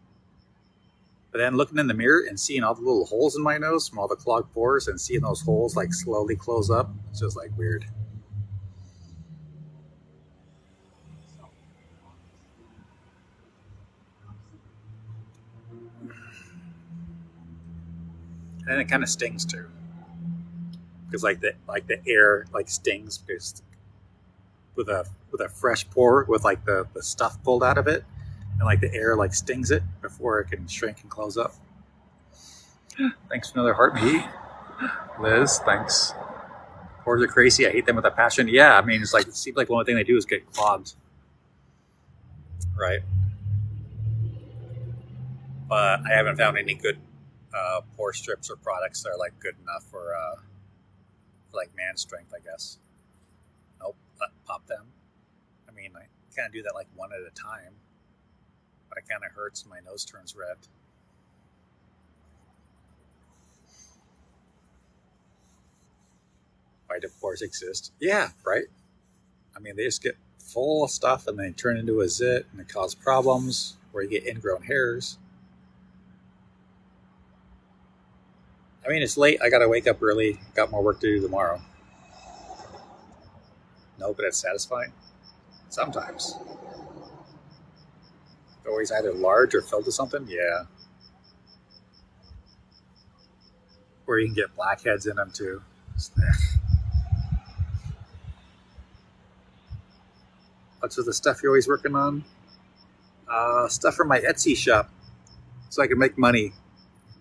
But then looking in the mirror and seeing all the little holes in my nose from all the clogged pores and seeing those holes like slowly close up, it's just like weird. And it kind of stings too, because like the air like stings because with a fresh pore with like the stuff pulled out of it, and like the air like stings it before it can shrink and close up. Thanks for another heartbeat, Liz. Thanks. Pores are crazy. I hate them with a passion. Yeah, I mean it's like it seems like the only thing they do is get clogged, right? But I haven't found any good pore strips or products that are like good enough for like man strength, I guess. Nope, pop them. I mean, I kind of do that like one at a time, but it kind of hurts and my nose turns red. Why do pores exist? Yeah, right? I mean, they just get full of stuff and they turn into a zit and it causes problems where you get ingrown hairs. I mean, it's late. I gotta wake up early. Got more work to do tomorrow. No, but it's satisfying. Sometimes. Always either large or filled with something. Yeah. Or you can get blackheads in them too. What's with the stuff you're always working on? Stuff for my Etsy shop, so I can make money.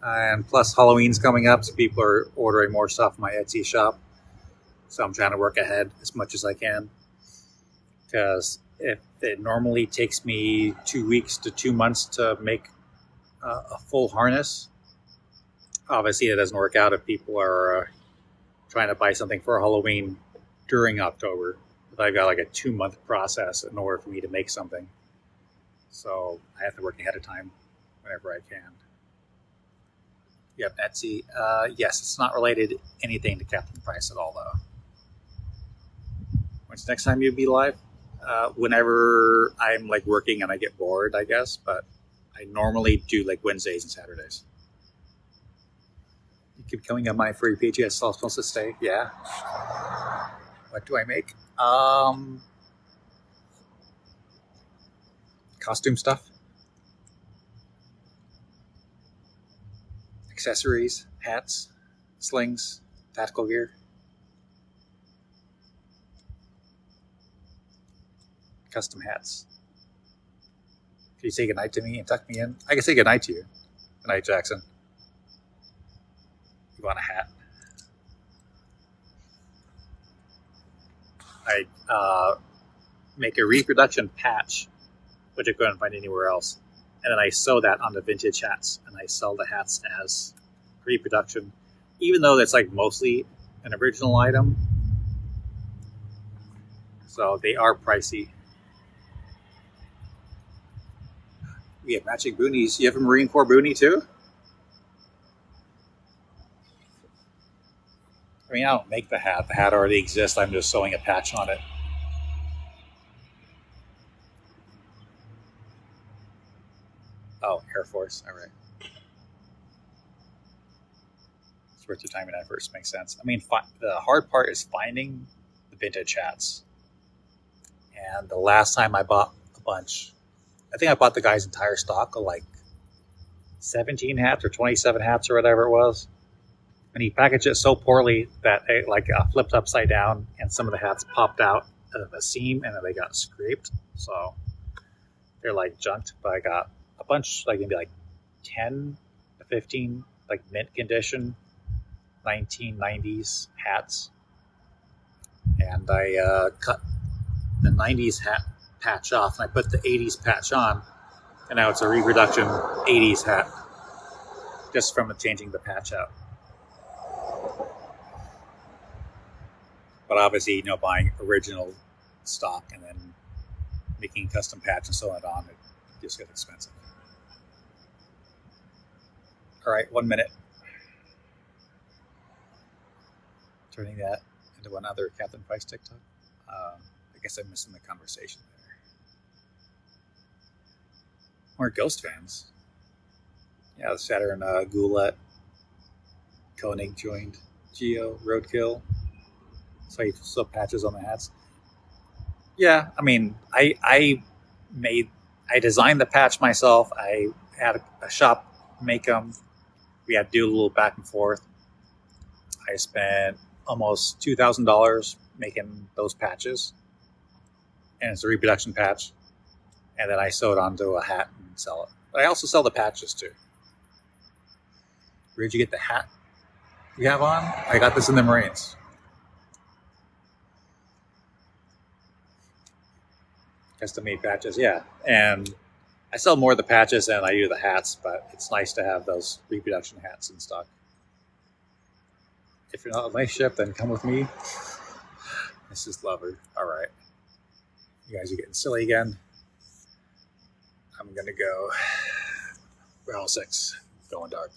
And plus, Halloween's coming up, so people are ordering more stuff from my Etsy shop. So I'm trying to work ahead as much as I can. Because if it normally takes me 2 weeks to 2 months to make a full harness, obviously it doesn't work out if people are trying to buy something for Halloween during October. I've got like a 2 month process in order for me to make something. So I have to work ahead of time whenever I can. Yep, Etsy. Yes, it's not related anything to Captain Price at all, though. When's the next time you'll be live? Whenever I'm like working and I get bored, I guess. But I normally do like Wednesdays and Saturdays. You keep coming on my free page. Yes, I'm supposed to stay. Yeah. What do I make? Costume stuff, accessories, hats, slings, tactical gear. Custom hats. Can you say goodnight to me and tuck me in? I can say goodnight to you. Good night, Jackson. You want a hat? I make a reproduction patch, which I couldn't find anywhere else. And then I sew that on the vintage hats, and I sell the hats as reproduction, even though that's like mostly an original item. So they are pricey. We have matching boonies. You have a Marine Corps boonie too? I mean, I don't make the hat. The hat already exists. I'm just sewing a patch on it. Oh, Air Force. All right. It's worth your time and effort. Makes sense. I mean, the hard part is finding the vintage hats. And the last time I bought a bunch, I think I bought the guy's entire stock of like 17 hats or 27 hats or whatever it was. And he packaged it so poorly that it like flipped upside down, and some of the hats popped out of a seam and then they got scraped. So they're like junked. But I got a bunch, like maybe like 10 to 15, like mint condition 1990s hats. And I cut the 90s hat patch off, and I put the 80s patch on, and now it's a reproduction 80s hat just from changing the patch out. But obviously, buying original stock and then making custom patch and sewing it on, it just gets expensive. All right, 1 minute. Turning that into another Captain Price TikTok. I guess I'm missing the conversation there. More Ghost fans. Yeah, the Saturn Goulet, Koenig joined, Geo, Roadkill. So you sew patches on the hats. Yeah, I mean, I designed the patch myself. I had a shop make them. We had to do a little back and forth. I spent almost $2,000 making those patches, and it's a reproduction patch. And then I sew it onto a hat and sell it. But I also sell the patches too. Where'd you get the hat you have on? I got this in the Marines. Custom made patches, yeah. And I sell more of the patches than I do the hats, but it's nice to have those reproduction hats in stock. If you're not on my ship, then come with me. Mrs. Lover. All right. You guys are getting silly again. I'm going to go. Round 6. Going dark.